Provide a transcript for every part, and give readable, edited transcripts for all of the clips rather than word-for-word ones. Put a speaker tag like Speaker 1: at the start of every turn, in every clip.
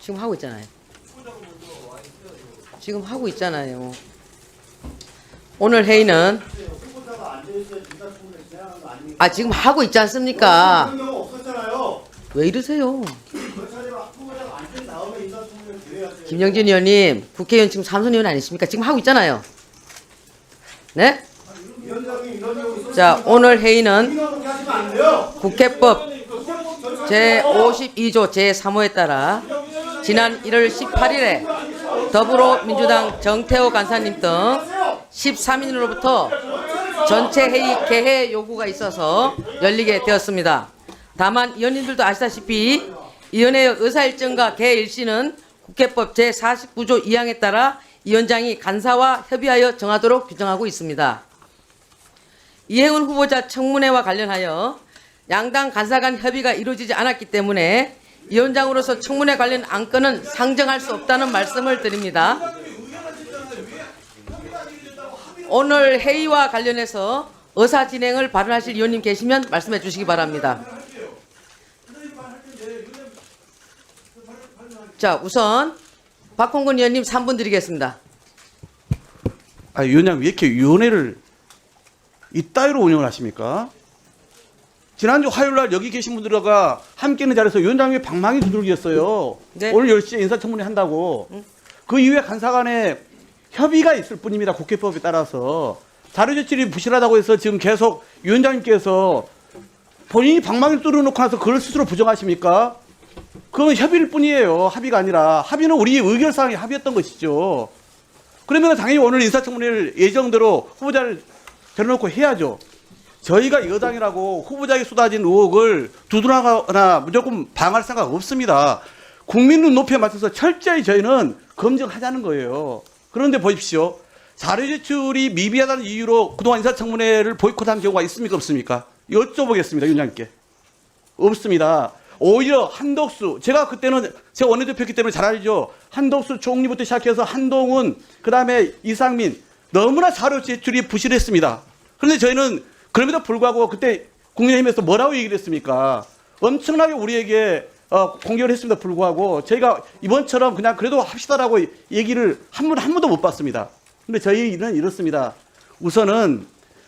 Speaker 1: 지금 하고 있잖아요. 지금 하고 있잖아요. 오늘 회의는 지금 하고 있지 않습니까? 왜 이러세요? 김영진 의원님, 국회의원 지금 삼선 의원 아니십니까? 지금 하고 있잖아요. 네? 자, 오늘 회의는 국회법 제52조 제3호에 따라 지난 1월 18일에 더불어민주당 정태호 간사님 등 13인으로부터 전체 회의 개회 요구가 있어서 열리게 되었습니다. 다만 위원님들도 아시다시피 위원회의 의사일정과 개일시는 국회법 제49조 2항에 따라 위원장이 간사와 협의하여 정하도록 규정하고 있습니다. 이해운 후보자 청문회와 관련하여 양당 간사 간 협의가 이루어지지 않았기 때문에 위원장으로서 청문회 관련 안건은 상정할 수 없다는 말씀을 드립니다. 오늘 회의와 관련해서 의사 진행을 발언하실 위원님 계시면 말씀해 주시기 바랍니다. 자, 우선 박홍근 위원님 3분 드리겠습니다.
Speaker 2: 위원장 왜 이렇게 위원회를 이따위로 운영을 하십니까? 지난주 화요일날 여기 계신 분들과 함께 있는 자리에서 위원장님이 방망이 두들겼어요.
Speaker 1: 네.
Speaker 2: 오늘 10시에 인사청문회 한다고. 그 이후에 간사 간에 협의가 있을 뿐입니다. 국회법에 따라서. 자료제출이 부실하다고 해서 지금 계속 위원장님께서 본인이 방망이를 뚫어놓고 나서 그걸 스스로 부정하십니까? 그건 협의일 뿐이에요. 합의가 아니라. 합의는 우리 의결사항에 합의했던 것이죠. 그러면 당연히 오늘 인사청문회를 예정대로 후보자를 데려놓고 해야죠. 저희가 여당이라고 후보자에게 쏟아진 의혹을 두둔하거나 무조건 방할 생각 없습니다. 국민 눈높이에 맞춰서 철저히 저희는 검증하자는 거예요. 그런데 보십시오. 자료 제출이 미비하다는 이유로 그동안 인사청문회를 보이콧한 경우가 있습니까? 없습니까? 여쭤보겠습니다. 위원장님께. 없습니다. 오히려 한덕수, 제가 그때는 제가 원내대표였기 때문에 잘 알죠. 한덕수 총리부터 시작해서 한동훈, 그 다음에 이상민, 너무나 자료 제출이 부실했습니다. 그런데 저희는 그럼에도 불구하고 그때 국민의힘에서 뭐라고 얘기를 했습니까? 엄청나게 우리에게 공격을 했습니다. 불구하고 저희가 이번처럼 그냥 그래도 합시다라고 얘기를 한 번도 못 봤습니다. 근데 저희는 이렇습니다. 우선은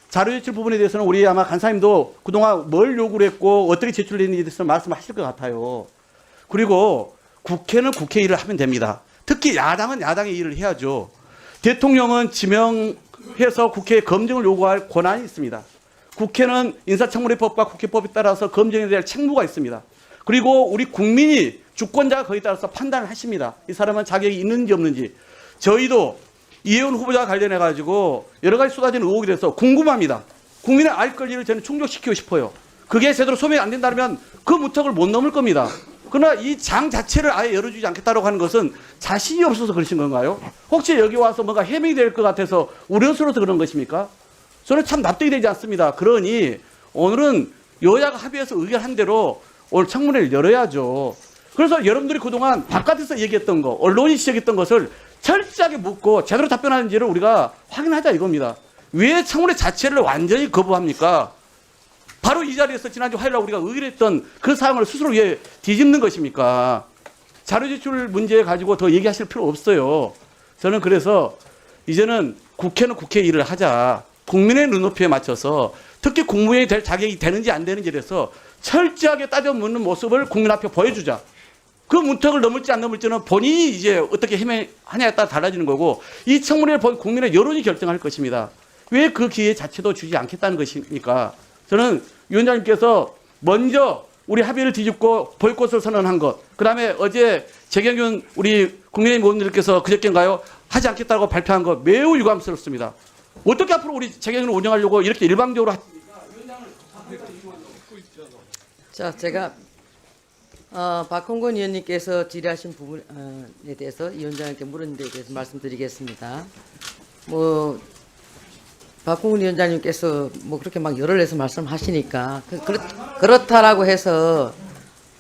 Speaker 2: 자료 제출 부분에 대해서는 우리 아마 간사님도 그동안 뭘 요구를 했고 어떻게 제출했는지에 대해서 말씀하실 것 같아요. 그리고 국회는 국회 일을 하면 됩니다. 특히 야당은 야당의 일을 해야죠. 대통령은 지명해서 국회에 검증을 요구할 권한이 있습니다. 국회는 인사청문회법과 국회법에 따라서 검증에 대한 책무가 있습니다. 그리고 우리 국민이 주권자가 거기에 따라서 판단을 하십니다. 이 사람은 자격이 있는지 없는지. 저희도 이해운 후보자와 관련해가지고 여러 가지 쏟아진 의혹에 대해서 궁금합니다. 국민의 알 권리를 저는 충족시키고 싶어요. 그게 제대로 소명이 안 된다면 그 무턱을 못 넘을 겁니다. 그러나 이 장 자체를 아예 열어주지 않겠다고 하는 것은 자신이 없어서 그러신 건가요? 혹시 여기 와서 뭔가 해명이 될 것 같아서 우려스러워서 그런 것입니까? 저는 참 납득이 되지 않습니다. 그러니 오늘은 여야가 합의해서 의결한 대로 오늘 청문회를 열어야죠. 그래서 여러분들이 그동안 바깥에서 얘기했던 거, 언론이 지적했던 것을 철저하게 묻고 제대로 답변하는지를 우리가 확인하자 이겁니다. 왜 청문회 자체를 완전히 거부합니까? 바로 이 자리에서 지난주 화요일날 우리가 의결했던 그 사항을 스스로 왜 뒤집는 것입니까? 자료 제출 문제 가지고 더 얘기하실 필요 없어요. 저는 그래서 이제는 국회는 국회 일을 하자. 국민의 눈높이에 맞춰서 특히 국무회의 될 자격이 되는지 안 되는지에 대해서 철저하게 따져 묻는 모습을 국민 앞에 보여주자. 그 문턱을 넘을지 안 넘을지는 본인이 이제 어떻게 해명하냐에 따라 달라지는 거고 이 청문회를 본 국민의 여론이 결정할 것입니다. 왜 그 기회 자체도 주지 않겠다는 것입니까? 저는 위원장님께서 먼저 우리 합의를 뒤집고 보이콧을 선언한 것, 그 다음에 어제 재경윤 우리 국민의힘 의원님께서 그저께인가요? 하지 않겠다고 발표한 것 매우 유감스럽습니다. 어떻게 앞으로 우리 재경윤을 운영하려고 이렇게 일방적으로
Speaker 1: 자, 제가 박홍근 의원님께서 질의하신 부분에 대해서 위원장님께 물은 데 대해서 말씀드리겠습니다. 박홍근 위원장님께서 그렇게 막 열을 내서 말씀하시니까 그렇다라고 해서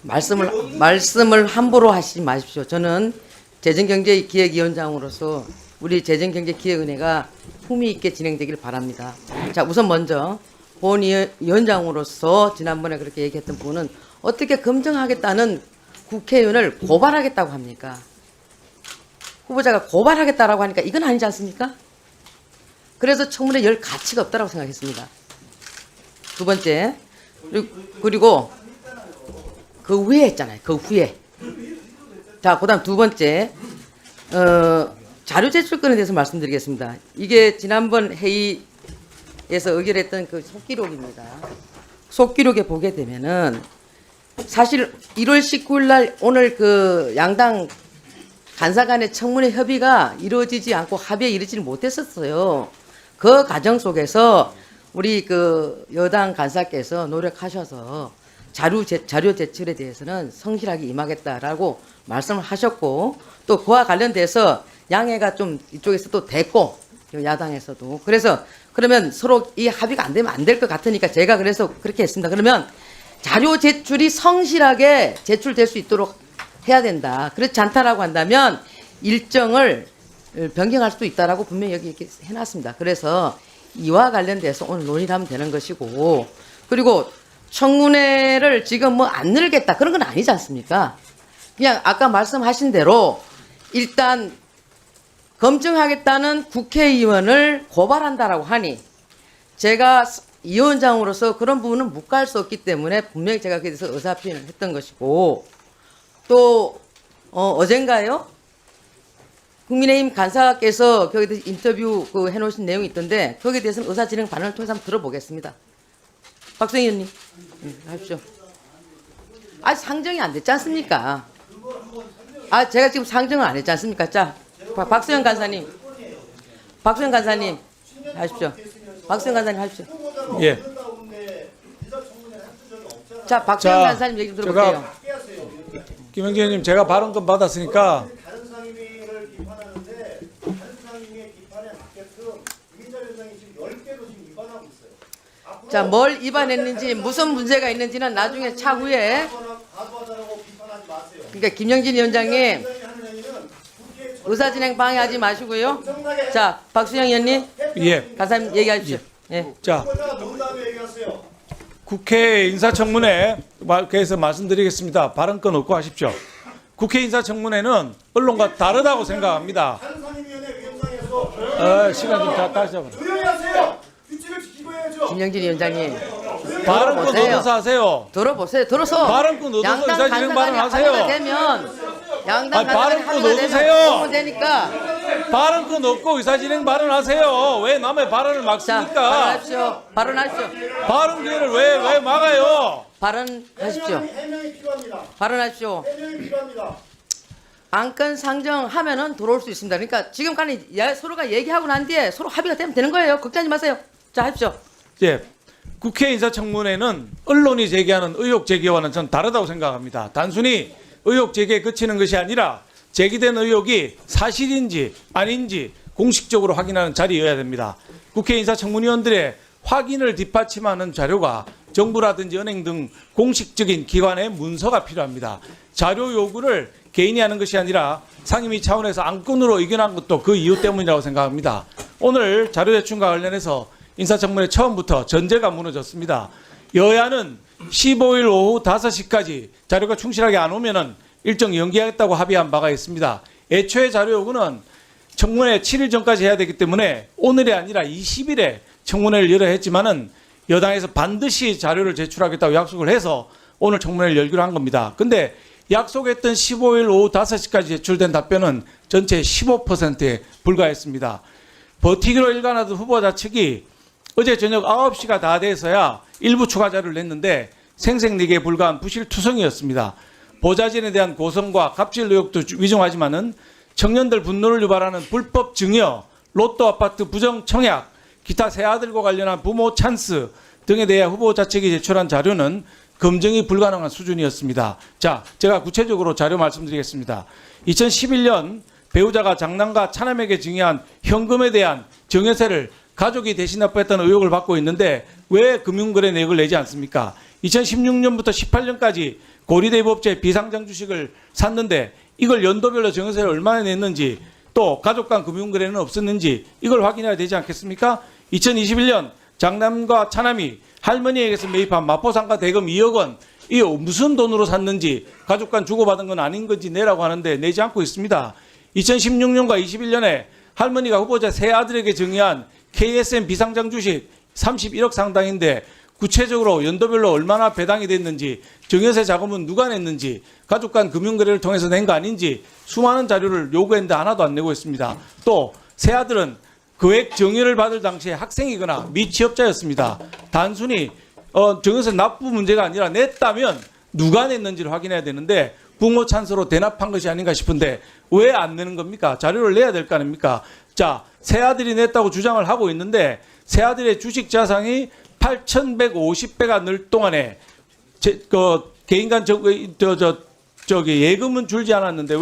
Speaker 1: 말씀을 함부로 하시지 마십시오. 저는 재정경제기획위원장으로서 우리 재정경제기획은혜가 품위 있게 진행되길 바랍니다. 자, 우선 먼저 본 위원장으로서 지난번에 그렇게 얘기했던 부분은 어떻게 검증하겠다는 국회의원을 고발하겠다고 합니까? 후보자가 고발하겠다라고 하니까 이건 아니지 않습니까? 그래서 청문회 열 가치가 없다고 생각했습니다. 두 번째, 그리고 그 후에 했잖아요. 그 후에. 자, 그다음 두 번째, 자료 제출권에 대해서 말씀드리겠습니다. 이게 지난번 회의에서 의결했던 그 속기록입니다. 속기록에 보게 되면은 사실 1월 19일 날 오늘 그 양당 간사 간의 청문회 협의가 이루어지지 않고 합의에 이르지를 못했었어요. 그 과정 속에서 우리 그 여당 간사께서 노력하셔서 자료 제출에 대해서는 성실하게 임하겠다라고 말씀을 하셨고, 또 그와 관련돼서 양해가 좀 이쪽에서 또 됐고, 야당에서도. 그래서 그러면 서로 이 합의가 안 되면 안 될 것 같으니까 제가 그래서 그렇게 했습니다. 그러면 자료 제출이 성실하게 제출될 수 있도록 해야 된다. 그렇지 않다라고 한다면 일정을 변경할 수도 있다라고 분명히 여기 이렇게 해놨습니다. 그래서 이와 관련돼서 오늘 논의를 하면 되는 것이고, 그리고 청문회를 지금 뭐 안 늘겠다 그런 건 아니지 않습니까? 그냥 아까 말씀하신 대로 일단 검증하겠다는 국회의원을 고발한다라고 하니 제가 위원장으로서 그런 부분은 묵과할 수 없기 때문에 분명히 제가 그에 대해서 의사표현을 했던 것이고, 또 어젠가요? 국민의힘 간사께서 거기에 대해서 인터뷰 그 해놓으신 내용이 있던데 거기에 대해서는 의사진행 반응을 통해서 한번 들어보겠습니다. 박수영 의원님, 하십시오. 아직 상정이 안 됐지 않습니까? 아, 제가 지금 상정을 안 했지 않습니까? 자, 박수영 간사님, 하십시오. 박수영 간사님 하십시오.
Speaker 3: 예.
Speaker 1: 자, 박수영
Speaker 3: 자,
Speaker 1: 간사님 얘기 좀 들어볼게요.
Speaker 3: 김영진 의원님, 제가 발언권 받았으니까
Speaker 4: 다른 상임위를 비판하는데 다른 상임위의 비판에 맞게끔 이민자 위원장이 지금 10개로 지금 위반하고 있어요. 앞으로
Speaker 1: 자, 뭘 위반했는지 무슨 문제가 있는지는 나중에 차후에,
Speaker 4: 과도하다라고 비판하지 마세요.
Speaker 1: 그러니까 김영진 위원장님
Speaker 4: 위원장이 하는 행위는 국회
Speaker 1: 의사진행 방해하지 마시고요.
Speaker 4: 엄청나게
Speaker 1: 자, 박수영 의원님,
Speaker 3: 예.
Speaker 1: 간사님 얘기하십시오. 예.
Speaker 3: 자,
Speaker 4: 후보자가 논 다음에 얘기하세요.
Speaker 3: 국회 인사청문회에서 말씀드리겠습니다. 발언권 없고 하십시오. 국회 인사청문회는 언론과 다르다고 생각합니다.
Speaker 4: 다른 상임위원회 위원장에서
Speaker 3: 시간 좀 다시 잡아.
Speaker 4: 조용히 하세요. 규칙을 지키고 해야죠.
Speaker 1: 김영진 위원장님,
Speaker 3: 발언권
Speaker 1: 들어보세요.
Speaker 3: 얻어서 하세요.
Speaker 1: 들어보세요. 들어서
Speaker 3: 발언권 얻어서
Speaker 1: 양당
Speaker 3: 의사진행
Speaker 1: 간사간에
Speaker 3: 발언하세요.
Speaker 1: 합의가 되면 양당
Speaker 3: 아니,
Speaker 1: 간사간에
Speaker 3: 발언권
Speaker 1: 합의가 되면
Speaker 3: 얻으세요.
Speaker 1: 보면 되니까.
Speaker 3: 발언권 없고 의사진행 발언하세요. 왜 남의 발언을
Speaker 1: 자,
Speaker 3: 막습니까?
Speaker 1: 발언하십시오. 발언하십시오.
Speaker 3: 발언 기회를 왜 막아요?
Speaker 1: 발언하십시오.
Speaker 4: 해명이 필요합니다.
Speaker 1: 발언하십시오.
Speaker 4: 해명이 필요합니다.
Speaker 1: 안건 상정하면은 들어올 수 있습니다. 그러니까 지금까지 서로가 얘기하고 난 뒤에 서로 합의가 되면 되는 거예요. 걱정하지 마세요. 자, 하십시오.
Speaker 3: 예, 국회 인사청문회는 언론이 제기하는 의혹 제기와는 전 다르다고 생각합니다. 단순히 의혹 제기에 그치는 것이 아니라 제기된 의혹이 사실인지 아닌지 공식적으로 확인하는 자리여야 됩니다. 국회 인사청문위원들의 확인을 뒷받침하는 자료가 정부라든지 은행 등 공식적인 기관의 문서가 필요합니다. 자료 요구를 개인이 하는 것이 아니라 상임위 차원에서 안건으로 의견한 것도 그 이유 때문이라고 생각합니다. 오늘 자료 제출과 관련해서 인사청문회 처음부터 전제가 무너졌습니다. 여야는 15일 오후 5시까지 자료가 충실하게 안 오면은 일정 연기하겠다고 합의한 바가 있습니다. 애초에 자료 요구는 청문회 7일 전까지 해야 되기 때문에 오늘이 아니라 20일에 청문회를 열어야 했지만은 여당에서 반드시 자료를 제출하겠다고 약속을 해서 오늘 청문회를 열기로 한 겁니다. 근데 약속했던 15일 오후 5시까지 제출된 답변은 전체 15%에 불과했습니다. 버티기로 일관하던 후보자 측이 어제 저녁 9시가 다 돼서야 일부 추가 자료를 냈는데 생색내기에 불과한 부실투성이었습니다. 보좌진에 대한 고성과 갑질 의혹도 위중하지만은 청년들 분노를 유발하는 불법 증여, 로또 아파트 부정 청약, 기타 새 아들과 관련한 부모 찬스 등에 대해 후보자 측이 제출한 자료는 검증이 불가능한 수준이었습니다. 자, 제가 구체적으로 자료 말씀드리겠습니다. 2011년 배우자가 장남과 차남에게 증여한 현금에 대한 증여세를 가족이 대신 납부했다는 의혹을 받고 있는데 왜 금융거래 내역을 내지 않습니까? 2016년부터 18년까지 고리대법제 비상장 주식을 샀는데 이걸 연도별로 증여세를 얼마나 냈는지 또 가족 간 금융거래는 없었는지 이걸 확인해야 되지 않겠습니까? 2021년 장남과 차남이 할머니에게서 매입한 마포상가 대금 2억 원 이 무슨 돈으로 샀는지 가족 간 주고받은 건 아닌 건지 내라고 하는데 내지 않고 있습니다. 2016년과 21년에 할머니가 후보자 세 아들에게 증여한 KSM 비상장 주식 31억 상당인데 구체적으로 연도별로 얼마나 배당이 됐는지, 증여세 자금은 누가 냈는지, 가족 간 금융거래를 통해서 낸 거 아닌지 수많은 자료를 요구했는데 하나도 안 내고 있습니다. 또 세 아들은 거액 증여를 받을 당시에 학생이거나 미취업자였습니다. 단순히 증여세 납부 문제가 아니라 냈다면 누가 냈는지를 확인해야 되는데 부모 찬스로 대납한 것이 아닌가 싶은데 왜 안 내는 겁니까? 자료를 내야 될 거 아닙니까? 자, 새 아들이 냈다고 주장을 하고 있는데 새 아들의 주식 자산이 8,150배가 늘 동안에 개인 간 예금은 줄지 않았는데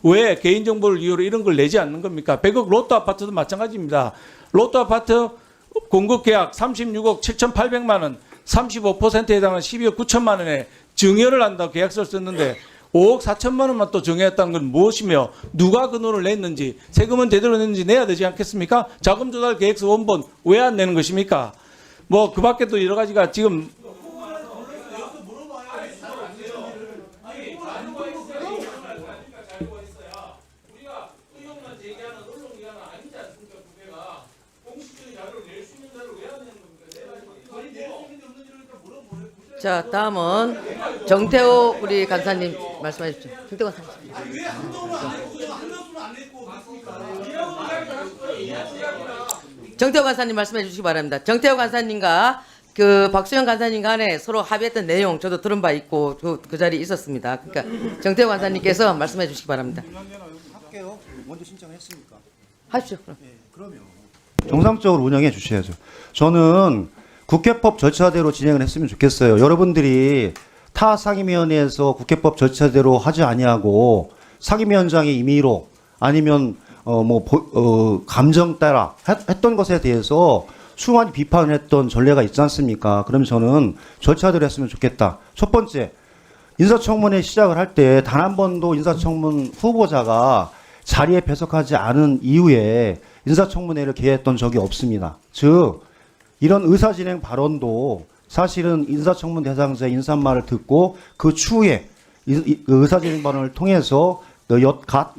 Speaker 3: 왜 개인 정보를 이유로 이런 걸 내지 않는 겁니까? 100억 로또 아파트도 마찬가지입니다. 로또 아파트 공급 계약 36억 7,800만 원, 35%에 해당하는 12억 9천만 원에 증여를 한다고 계약서를 썼는데 5억 4천만 원만 또 증여했다는 건 무엇이며 누가 그 돈을 냈는지, 세금은 제대로 냈는지 내야 되지 않겠습니까? 자금 조달 계획서 원본 왜 안 내는 것입니까? 뭐 그 밖에 또 여러 가지가 지금
Speaker 1: 자, 다음은 정태호 우리 간사님 말씀해 주십시오. 정태호 간사님. 정태호 간사님 말씀해 주시기 바랍니다. 정태호 간사님과 그 박수영 간사님 간에 서로 합의했던 내용 저도 들은 바 있고 그 자리에 있었습니다. 그러니까 정태호 간사님께서 말씀해 주시기 바랍니다.
Speaker 4: 할게요. 먼저 신청했으니까.
Speaker 1: 하십시오. 그럼.
Speaker 4: 그러면 정상적으로 운영해 주셔야죠. 저는 국회법 절차대로 진행을 했으면 좋겠어요. 여러분들이 타 상임위원회에서 국회법 절차대로 하지 아니하고 상임위원장의 임의로 아니면 감정 따라 했던 것에 대해서 수많이 비판을 했던 전례가 있지 않습니까? 그럼 저는 절차대로 했으면 좋겠다. 첫 번째, 인사청문회 시작을 할 때 단 한 번도 인사청문 후보자가 자리에 배석하지 않은 이후에 인사청문회를 개했던 적이 없습니다. 즉 이런 의사진행 발언도 사실은 인사청문 대상자의 인사말을 듣고 그 추후에 의사진행 발언을 통해서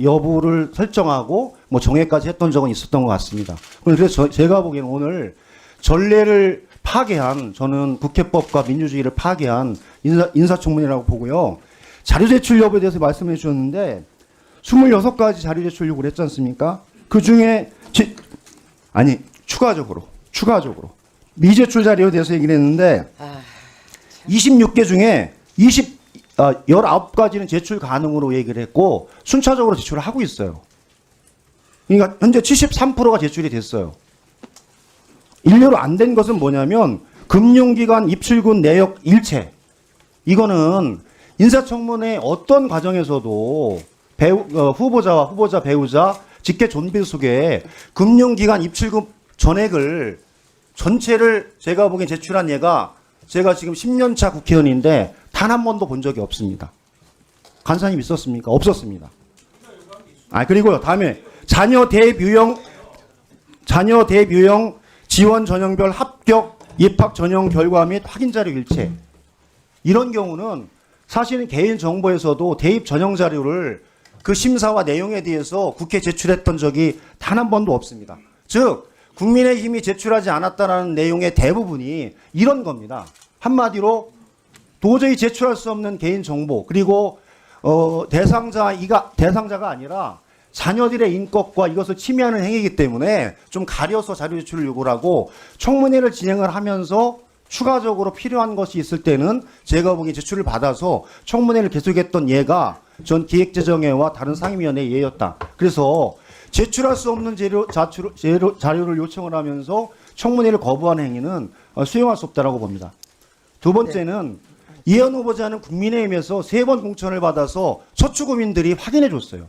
Speaker 4: 여부를 설정하고 뭐 정회까지 했던 적은 있었던 것 같습니다. 그래서 제가 보기에는 오늘 전례를 파괴한, 저는 국회법과 민주주의를 파괴한 인사청문회라고 보고요. 자료 제출 여부에 대해서 말씀해 주셨는데 26가지 자료 제출 요구를 했지 않습니까? 그 중에 추가적으로 미제출 자료에 대해서 얘기를 했는데 26개 중에 19가지는 제출 가능으로 얘기를 했고 순차적으로 제출을 하고 있어요. 그러니까 현재 73%가 제출이 됐어요. 일례로 안 된 것은 뭐냐면 금융기관 입출금 내역 일체. 이거는 인사청문회 어떤 과정에서도 후보자 배우자 직계 존비 속에 금융기관 입출금 전액을 전체를 제가 보기엔 제출한 예가 제가 지금 10년차 국회의원인데 단 한 번도 본 적이 없습니다. 간사님 있었습니까? 없었습니다. 그리고요. 다음에 자녀 대뷰형 지원 전형별 합격 입학 전형 결과 및 확인 자료 일체. 이런 경우는 사실은 개인 정보에서도 대입 전형 자료를 그 심사와 내용에 대해서 국회에 제출했던 적이 단 한 번도 없습니다. 즉 국민의힘이 제출하지 않았다는 내용의 대부분이 이런 겁니다. 한마디로 도저히 제출할 수 없는 개인정보, 그리고 대상자가 아니라 자녀들의 인격과 이것을 침해하는 행위이기 때문에 좀 가려서 자료 제출을 요구를 하고 청문회를 진행을 하면서 추가적으로 필요한 것이 있을 때는 제가 보기엔 제출을 받아서 청문회를 계속했던 예가 전 기획재정회와 다른 상임위원회의 예였다. 그래서 제출할 수 없는 자료를 요청을 하면서 청문회를 거부하는 행위는 수용할 수 없다라고 봅니다. 두 번째는 이현 후보자는 국민의힘에서 3번 공천을 받아서 서초구민들이 확인해 줬어요.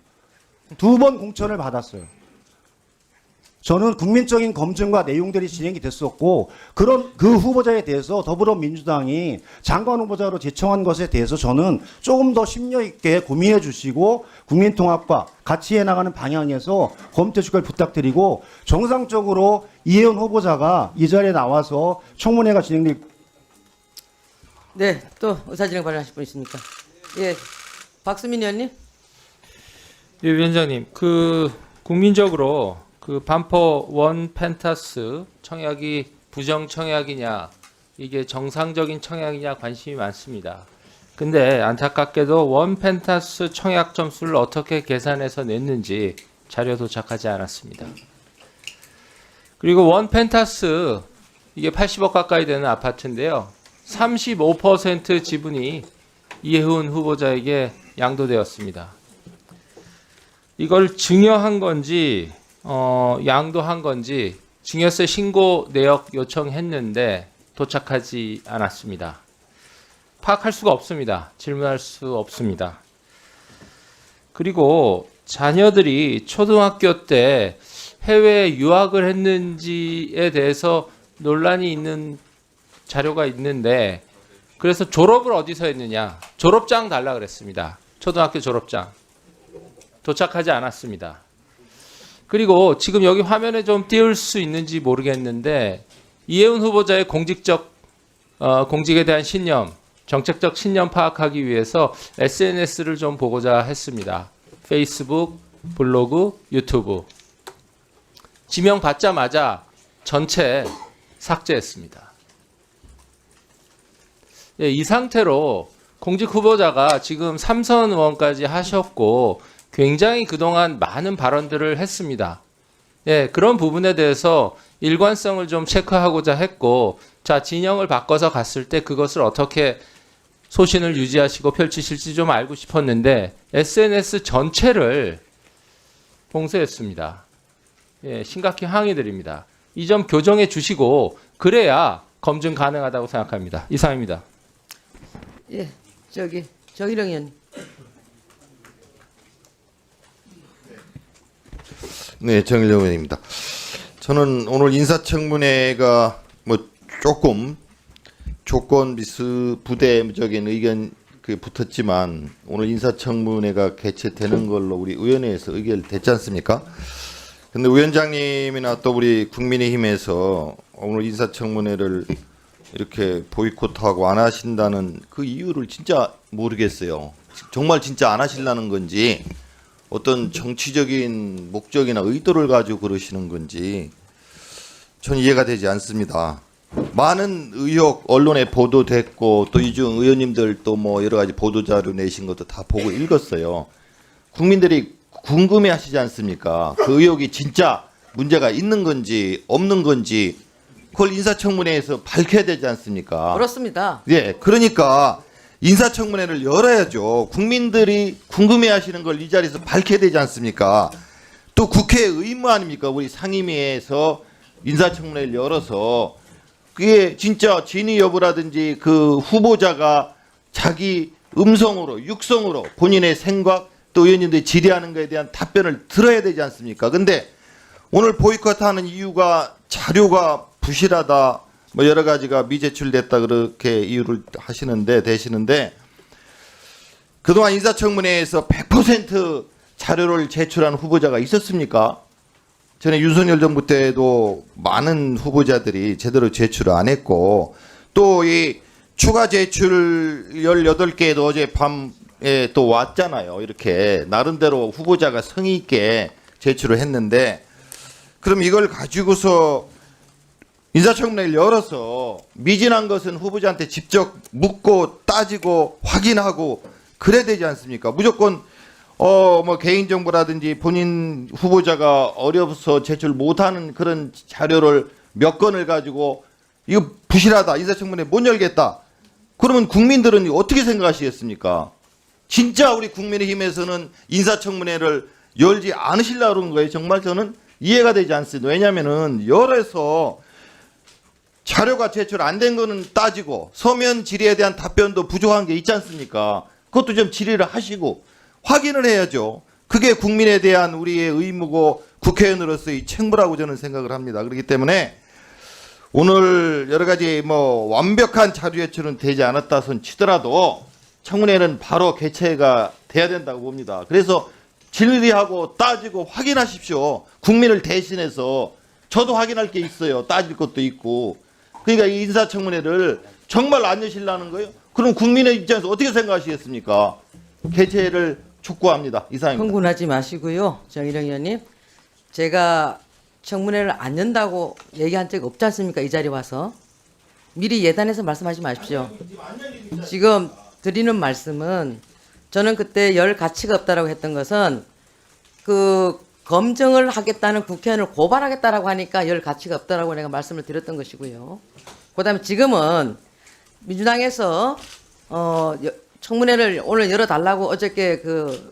Speaker 4: 2번 공천을 받았어요. 저는 국민적인 검증과 내용들이 진행이 됐었고 그 후보자에 대해서 더불어민주당이 장관 후보자로 제청한 것에 대해서 저는 조금 더 심려 있게 고민해 주시고 국민통합과 같이 해나가는 방향에서 검토해 주길 부탁드리고 정상적으로 이혜원 후보자가 이 자리에 나와서 청문회가 진행될
Speaker 1: 네, 또 의사진행 발언하실 분 있습니까? 예, 박수민 의원님.
Speaker 5: 예, 위원장님, 국민적으로 반포 원 펜타스 청약이 부정 청약이냐, 이게 정상적인 청약이냐 관심이 많습니다. 근데 안타깝게도 원 펜타스 청약 점수를 어떻게 계산해서 냈는지 자료 도착하지 않았습니다. 그리고 원 펜타스 이게 80억 가까이 되는 아파트인데요. 35% 지분이 이혜훈 후보자에게 양도되었습니다. 이걸 증여한 건지 양도한 건지 증여세 신고 내역 요청했는데 도착하지 않았습니다. 파악할 수가 없습니다. 질문할 수 없습니다. 그리고 자녀들이 초등학교 때 해외에 유학을 했는지에 대해서 논란이 있는 자료가 있는데, 그래서 졸업을 어디서 했느냐, 졸업장 달라 그랬습니다. 초등학교 졸업장 도착하지 않았습니다. 그리고 지금 여기 화면에 좀 띄울 수 있는지 모르겠는데, 이혜훈 후보자의 공직에 대한 신념, 정책적 신념 파악하기 위해서 SNS를 좀 보고자 했습니다. 페이스북, 블로그, 유튜브. 지명 받자마자 전체 삭제했습니다. 예, 이 상태로 공직 후보자가 지금 3선 의원까지 하셨고 굉장히 그동안 많은 발언들을 했습니다. 예, 그런 부분에 대해서 일관성을 좀 체크하고자 했고, 자, 진영을 바꿔서 갔을 때 그것을 어떻게 소신을 유지하시고 펼치실지 좀 알고 싶었는데 SNS 전체를 봉쇄했습니다. 예, 심각히 항의드립니다. 이 점 교정해 주시고 그래야 검증 가능하다고 생각합니다. 이상입니다.
Speaker 1: 예, 정일영 의원님.
Speaker 6: 네, 정일영 의원입니다. 저는 오늘 인사청문회가 조금 조건 비슷부대적인 의견 붙었지만 오늘 인사청문회가 개최되는 걸로 우리 의원회에서 의결됐지 않습니까? 근데 위원장님이나 또 우리 국민의힘에서 오늘 인사청문회를 이렇게 보이콧하고 안 하신다는 그 이유를 진짜 모르겠어요. 정말 진짜 안 하시려는 건지 어떤 정치적인 목적이나 의도를 가지고 그러시는 건지 전 이해가 되지 않습니다. 많은 의혹 언론에 보도됐고 또 이 중 의원님들 또 뭐 여러 가지 보도자료 내신 것도 다 보고 읽었어요. 국민들이 궁금해하시지 않습니까? 그 의혹이 진짜 문제가 있는 건지 없는 건지 그걸 인사청문회에서 밝혀야 되지 않습니까?
Speaker 1: 그렇습니다.
Speaker 6: 예, 그러니까 인사청문회를 열어야죠. 국민들이 궁금해하시는 걸 이 자리에서 밝혀야 되지 않습니까? 또 국회의 의무 아닙니까? 우리 상임위에서 인사청문회를 열어서 그게 진짜 진위 여부라든지 그 후보자가 자기 음성으로 육성으로 본인의 생각 또 의원님들이 질의하는 것에 대한 답변을 들어야 되지 않습니까? 근데 오늘 보이콧하는 이유가 자료가 부실하다 뭐 여러 가지가 미제출됐다 그렇게 이유를 되시는데 그동안 인사청문회에서 100% 자료를 제출한 후보자가 있었습니까? 전에 윤석열 정부 때도 많은 후보자들이 제대로 제출을 안 했고 또 이 추가 제출 18개도 어젯밤에 또 왔잖아요. 이렇게 나름대로 후보자가 성의 있게 제출을 했는데 그럼 이걸 가지고서 인사청문회를 열어서 미진한 것은 후보자한테 직접 묻고 따지고 확인하고 그래야 되지 않습니까? 무조건 뭐 개인정보라든지 본인 후보자가 어려서 제출 못하는 그런 자료를 몇 건을 가지고 이거 부실하다 인사청문회 못 열겠다 그러면 국민들은 어떻게 생각하시겠습니까? 진짜 우리 국민의힘에서는 인사청문회를 열지 않으시려고 그러는 거예요. 정말 저는 이해가 되지 않습니다. 왜냐하면은 열어서 자료가 제출 안 된 거는 따지고 서면 질의에 대한 답변도 부족한 게 있지 않습니까? 그것도 좀 질의를 하시고 확인을 해야죠. 그게 국민에 대한 우리의 의무고 국회의원으로서의 책무라고 저는 생각을 합니다. 그렇기 때문에 오늘 여러 가지 뭐 완벽한 자료 제출은 되지 않았다 손 치더라도 청문회는 바로 개최가 돼야 된다고 봅니다. 그래서 질의하고 따지고 확인하십시오. 국민을 대신해서 저도 확인할 게 있어요. 따질 것도 있고. 그러니까 이 인사청문회를 정말 안 여실라는 거예요? 그럼 국민의 입장에서 어떻게 생각하시겠습니까? 개최를 촉구합니다. 이상입니다.
Speaker 1: 흥분하지 마시고요. 정일영 의원님. 제가 청문회를 안 연다고 얘기한 적 없지 않습니까? 이 자리에 와서. 미리 예단해서 말씀하지 마십시오. 지금 드리는 말씀은 저는 그때 열 가치가 없다라고 했던 것은 그 검증을 하겠다는 국회의원을 고발하겠다라고 하니까 열 가치가 없다라고 내가 말씀을 드렸던 것이고요. 그다음에 지금은 민주당에서 청문회를 오늘 열어달라고 어저께 그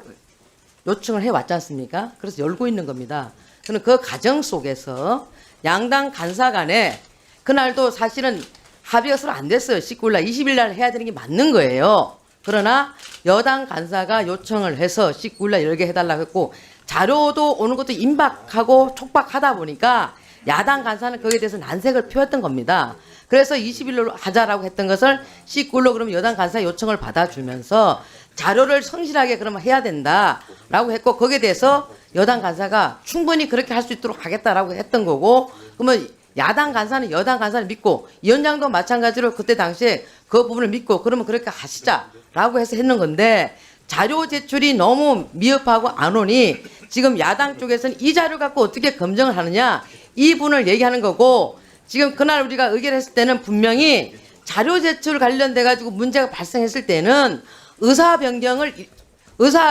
Speaker 1: 요청을 해왔지 않습니까? 그래서 열고 있는 겁니다. 저는 그 과정 속에서 양당 간사 간에 그날도 사실은 합의가 서로 안 됐어요. 19일 날, 20일 날 해야 되는 게 맞는 거예요. 그러나 여당 간사가 요청을 해서 19일 날 열게 해달라고 했고 자료도 오는 것도 임박하고 촉박하다 보니까 야당 간사는 거기에 대해서 난색을 표했던 겁니다. 그래서 20일로 하자라고 했던 것을 19일로 그러면 여당 간사 요청을 받아주면서 자료를 성실하게 그러면 해야 된다라고 했고 거기에 대해서 여당 간사가 충분히 그렇게 할 수 있도록 하겠다라고 했던 거고 그러면 야당 간사는 여당 간사를 믿고 위원장도 마찬가지로 그때 당시에 그 부분을 믿고 그러면 그렇게 하시자라고 해서 했는 건데 자료 제출이 너무 미흡하고 안 오니 지금 야당 쪽에서는 이 자료 갖고 어떻게 검증을 하느냐 이 부분을 얘기하는 거고 지금 그날 우리가 의결했을 때는 분명히 자료 제출 관련돼 가지고 문제가 발생했을 때는 의사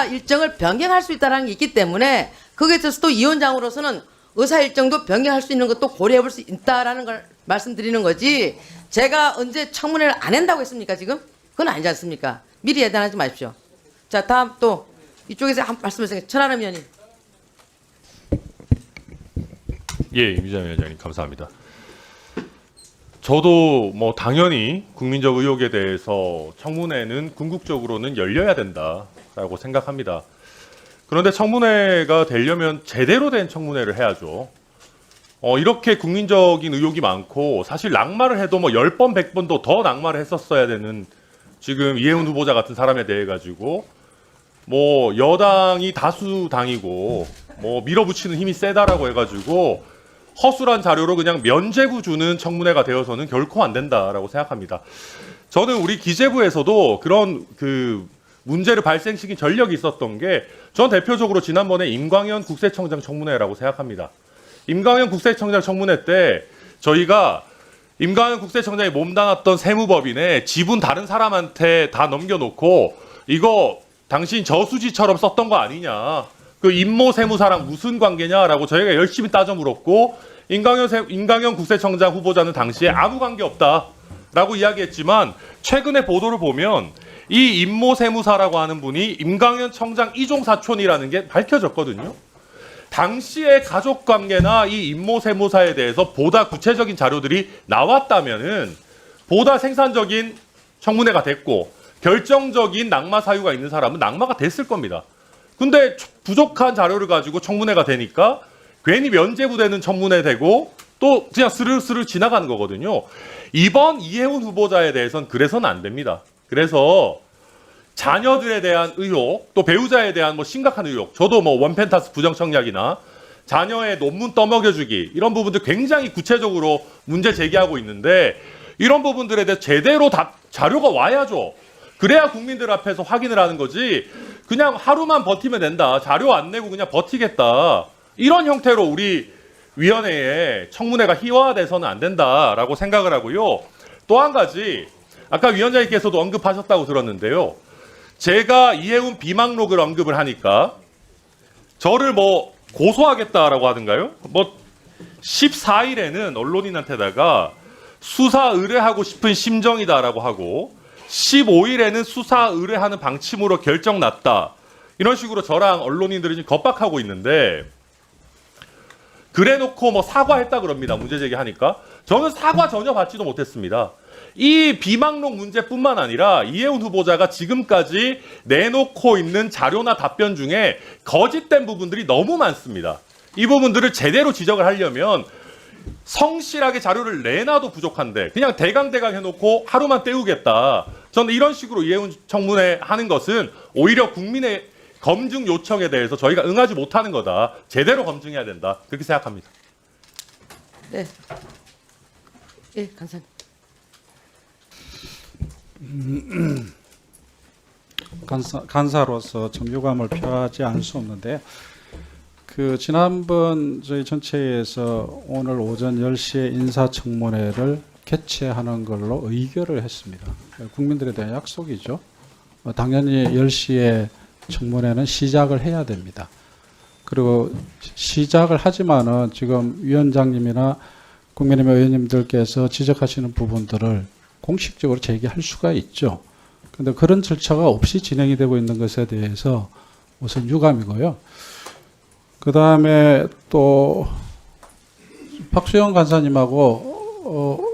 Speaker 1: 일정을 변경할 수 있다는 게 있기 때문에 거기에 있어서 또 위원장으로서는 의사 일정도 변경할 수 있는 것도 고려해 볼 수 있다라는 걸 말씀드리는 거지 제가 언제 청문회를 안 한다고 했습니까 지금? 그건 아니지 않습니까? 미리 예단하지 마십시오. 자 다음 또 이쪽에서 한 말씀하세요. 천하람 의원님.
Speaker 7: 예, 임희장 위원장님 감사합니다. 저도 뭐 당연히 국민적 의혹에 대해서 청문회는 궁극적으로는 열려야 된다라고 생각합니다. 그런데 청문회가 되려면 제대로 된 청문회를 해야죠. 이렇게 국민적인 의혹이 많고 사실 낙마를 해도 뭐 10번, 100번도 더 낙마를 했었어야 되는 지금 이해훈 후보자 같은 사람에 대해 가지고 뭐 여당이 다수당이고 뭐 밀어붙이는 힘이 세다라고 해가지고 허술한 자료로 그냥 면죄부 주는 청문회가 되어서는 결코 안 된다라고 생각합니다. 저는 우리 기재부에서도 그런 그 문제를 발생시킨 전력이 있었던 게 전 대표적으로 지난번에 임광현 국세청장 청문회라고 생각합니다. 임광현 국세청장 청문회 때 저희가 임광현 국세청장이 몸담았던 세무법인에 지분 다른 사람한테 다 넘겨놓고 이거 당신 저수지처럼 썼던 거 아니냐. 그 임모 세무사랑 무슨 관계냐라고 저희가 열심히 따져 물었고 임광현 국세청장 후보자는 당시에 아무 관계 없다라고 이야기했지만 최근에 보도를 보면 이 임모 세무사라고 하는 분이 임광현 청장 이종 사촌이라는 게 밝혀졌거든요. 당시의 가족 관계나 이 임모 세무사에 대해서 보다 구체적인 자료들이 나왔다면은 보다 생산적인 청문회가 됐고 결정적인 낙마 사유가 있는 사람은 낙마가 됐을 겁니다. 근데 부족한 자료를 가지고 청문회가 되니까 괜히 면죄부되는 청문회 되고 또 그냥 스르르 지나가는 거거든요. 이번 이해훈 후보자에 대해서는 그래서는 안 됩니다. 그래서 자녀들에 대한 의혹, 또 배우자에 대한 뭐 심각한 의혹, 저도 뭐 원펜타스 부정청약이나 자녀의 논문 떠먹여주기 이런 부분들 굉장히 구체적으로 문제 제기하고 있는데 이런 부분들에 대해 제대로 다 자료가 와야죠. 그래야 국민들 앞에서 확인을 하는 거지 그냥 하루만 버티면 된다. 자료 안 내고 그냥 버티겠다. 이런 형태로 우리 위원회에 청문회가 희화화돼서는 안 된다라고 생각을 하고요. 또 한 가지 아까 위원장님께서도 언급하셨다고 들었는데요. 제가 이해훈 비망록을 언급을 하니까 저를 뭐 고소하겠다라고 하던가요? 뭐 14일에는 언론인한테다가 수사 의뢰하고 싶은 심정이다라고 하고 15일에는 수사 의뢰하는 방침으로 결정 났다. 이런 식으로 저랑 언론인들이 지금 겁박하고 있는데 그래놓고 뭐 사과했다 그럽니다. 문제 제기하니까. 저는 사과 전혀 받지도 못했습니다. 이 비망록 문제뿐만 아니라 이해훈 후보자가 지금까지 내놓고 있는 자료나 답변 중에 거짓된 부분들이 너무 많습니다. 이 부분들을 제대로 지적을 하려면 성실하게 자료를 내놔도 부족한데 그냥 대강대강 해놓고 하루만 때우겠다. 저는 이런 식으로 이해훈 청문회 하는 것은 오히려 국민의 검증 요청에 대해서 저희가 응하지 못하는 거다. 제대로 검증해야 된다. 그렇게 생각합니다.
Speaker 1: 네. 예, 간사님.
Speaker 8: 간사로서 좀 유감을 표하지 않을 수 없는데요. 그 지난번 저희 전체회에서 오늘 오전 10시에 인사청문회를 개최하는 걸로 의결을 했습니다. 국민들에 대한 약속이죠. 당연히 10시에 청문회는 시작을 해야 됩니다. 그리고 시작을 하지만은 지금 위원장님이나 국민의힘 의원님들께서 지적하시는 부분들을 공식적으로 제기할 수가 있죠. 그런데 그런 절차가 없이 진행이 되고 있는 것에 대해서 우선 유감이고요. 그 다음에 또 박수영 간사님하고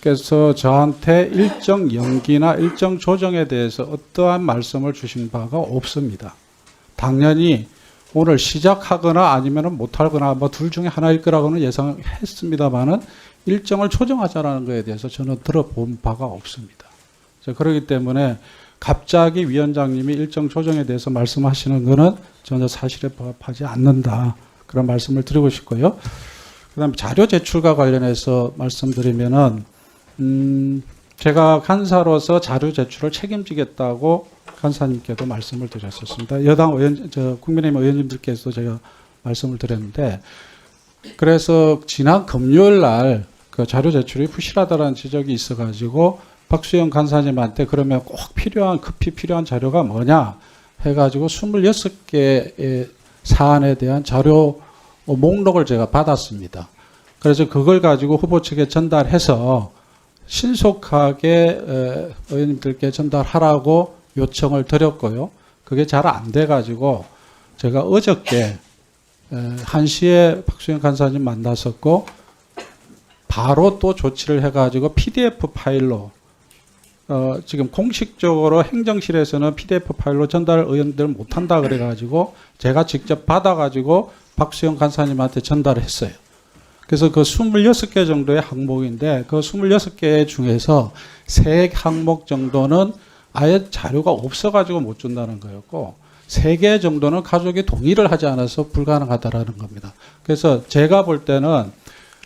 Speaker 8: 께서 저한테 일정 연기나 일정 조정에 대해서 어떠한 말씀을 주신 바가 없습니다. 당연히 오늘 시작하거나 아니면 못하거나 뭐 둘 중에 하나일 거라고는 예상했습니다만은 일정을 조정하자라는 것에 대해서 저는 들어본 바가 없습니다. 그렇기 때문에 갑자기 위원장님이 일정 조정에 대해서 말씀하시는 것은 전혀 사실에 부합하지 않는다. 그런 말씀을 드리고 싶고요. 그다음에 자료 제출과 관련해서 말씀드리면은 제가 간사로서 자료 제출을 책임지겠다고 간사님께도 말씀을 드렸었습니다. 여당 의원, 국민의힘 의원님들께서도 제가 말씀을 드렸는데, 그래서 지난 금요일 날 그 자료 제출이 부실하다라는 지적이 있어가지고 박수영 간사님한테 그러면 꼭 급히 필요한 자료가 뭐냐 해가지고 26개의 사안에 대한 자료 목록을 제가 받았습니다. 그래서 그걸 가지고 후보 측에 전달해서 신속하게 의원님들께 전달하라고 요청을 드렸고요. 그게 잘 안 돼가지고 제가 어저께 1시에 박수영 간사님 만났었고 바로 또 조치를 해가지고 PDF 파일로 지금 공식적으로 행정실에서는 PDF 파일로 전달 의원들 못한다 그래가지고 제가 직접 받아가지고 박수영 간사님한테 전달을 했어요. 그래서 그 26개 정도의 항목인데 그 26개 중에서 3항목 정도는 아예 자료가 없어가지고 못 준다는 거였고 3개 정도는 가족이 동의를 하지 않아서 불가능하다라는 겁니다. 그래서 제가 볼 때는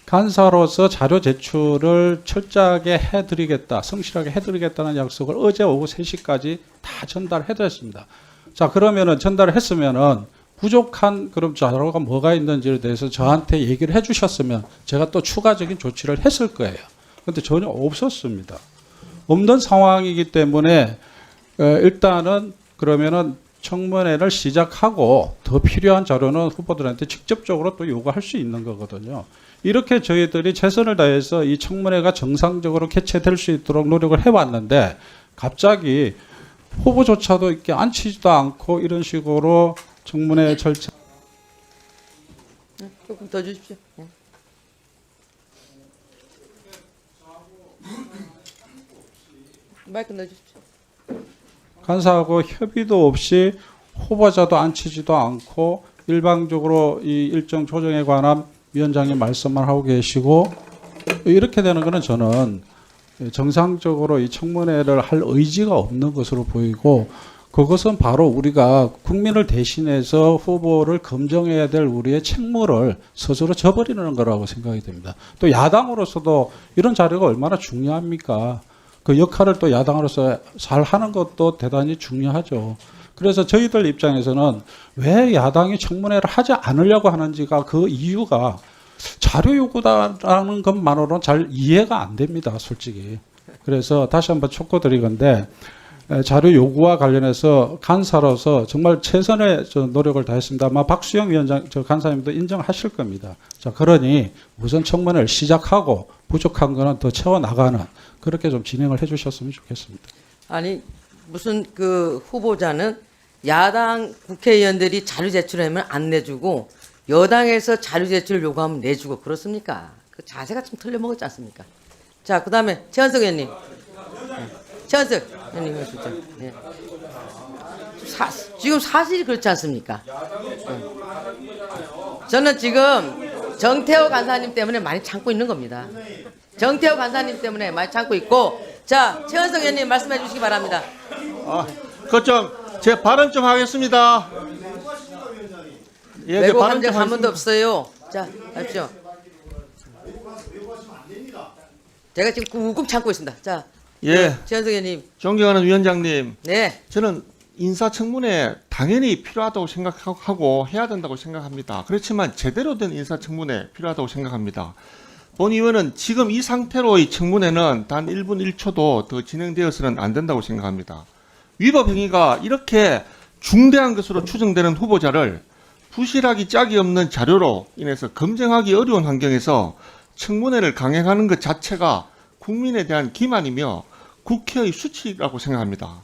Speaker 8: 간사로서 자료 제출을 철저하게 해드리겠다, 성실하게 해드리겠다는 약속을 어제 오후 3시까지 다 전달해드렸습니다. 자, 그러면은 전달을 했으면은 부족한 그럼 자료가 뭐가 있는지에 대해서 저한테 얘기를 해주셨으면 제가 또 추가적인 조치를 했을 거예요. 그런데 전혀 없었습니다. 없는 상황이기 때문에 일단은 그러면은 청문회를 시작하고 더 필요한 자료는 후보들한테 직접적으로 또 요구할 수 있는 거거든요. 이렇게 저희들이 최선을 다해서 이 청문회가 정상적으로 개최될 수 있도록 노력을 해왔는데 갑자기 후보조차도 이렇게 앉히지도 않고 이런 식으로 청문회 절차
Speaker 1: 조금 더 주십시오. 마이크 넣어주십시오.
Speaker 8: 간사하고 협의도 없이 후보자도 앉히지도 않고 일방적으로 이 일정 조정에 관한 위원장님 말씀만 하고 계시고 이렇게 되는 것은 저는 정상적으로 이 청문회를 할 의지가 없는 것으로 보이고 그것은 바로 우리가 국민을 대신해서 후보를 검증해야 될 우리의 책무를 스스로 저버리는 거라고 생각이 됩니다. 또 야당으로서도 이런 자료가 얼마나 중요합니까? 그 역할을 또 야당으로서 잘 하는 것도 대단히 중요하죠. 그래서 저희들 입장에서는 왜 야당이 청문회를 하지 않으려고 하는지가 그 이유가 자료 요구다라는 것만으로는 잘 이해가 안 됩니다, 솔직히. 그래서 다시 한번 촉구드리건데 자료 요구와 관련해서 간사로서 정말 최선의 노력을 다했습니다. 아마 박수영 위원장, 간사님도 인정하실 겁니다. 자, 그러니 우선 청문회를 시작하고 부족한 거는 더 채워나가는 그렇게 좀 진행을 해주셨으면 좋겠습니다.
Speaker 1: 아니 무슨 그 후보자는 야당 국회의원들이 자료 제출하면 안 내주고 여당에서 자료 제출 요구하면 내주고 그렇습니까? 그 자세가 좀 틀려먹었지 않습니까? 자, 그다음에 최원석 의원님. 최원석 의원님 오시죠. 네. 지금 사실이 그렇지 않습니까? 네. 저는 지금 정태호 간사님 때문에 많이 참고 있는 겁니다. 정태호 간사님 때문에 많이 참고 있고, 자, 최원석 의원님 말씀해 주시기 바랍니다.
Speaker 9: 제 발언 좀 하겠습니다. 예,
Speaker 1: 왜곡한 적 한 번도 없어요. 자, 하십시오. 제가 지금 꾹꾹 참고 있습니다. 자,
Speaker 9: 예,
Speaker 1: 지한석 의원님.
Speaker 9: 존경하는 위원장님,
Speaker 1: 네.
Speaker 9: 저는 인사청문회 당연히 필요하다고 생각하고 해야 된다고 생각합니다. 그렇지만 제대로 된 인사청문회 필요하다고 생각합니다. 본 의원은 지금 이 상태로의 청문회는 단 1분 1초도 더 진행되어서는 안 된다고 생각합니다. 위법 행위가 이렇게 중대한 것으로 추정되는 후보자를 부실하기 짝이 없는 자료로 인해서 검증하기 어려운 환경에서 청문회를 강행하는 것 자체가 국민에 대한 기만이며 국회의 수치라고 생각합니다.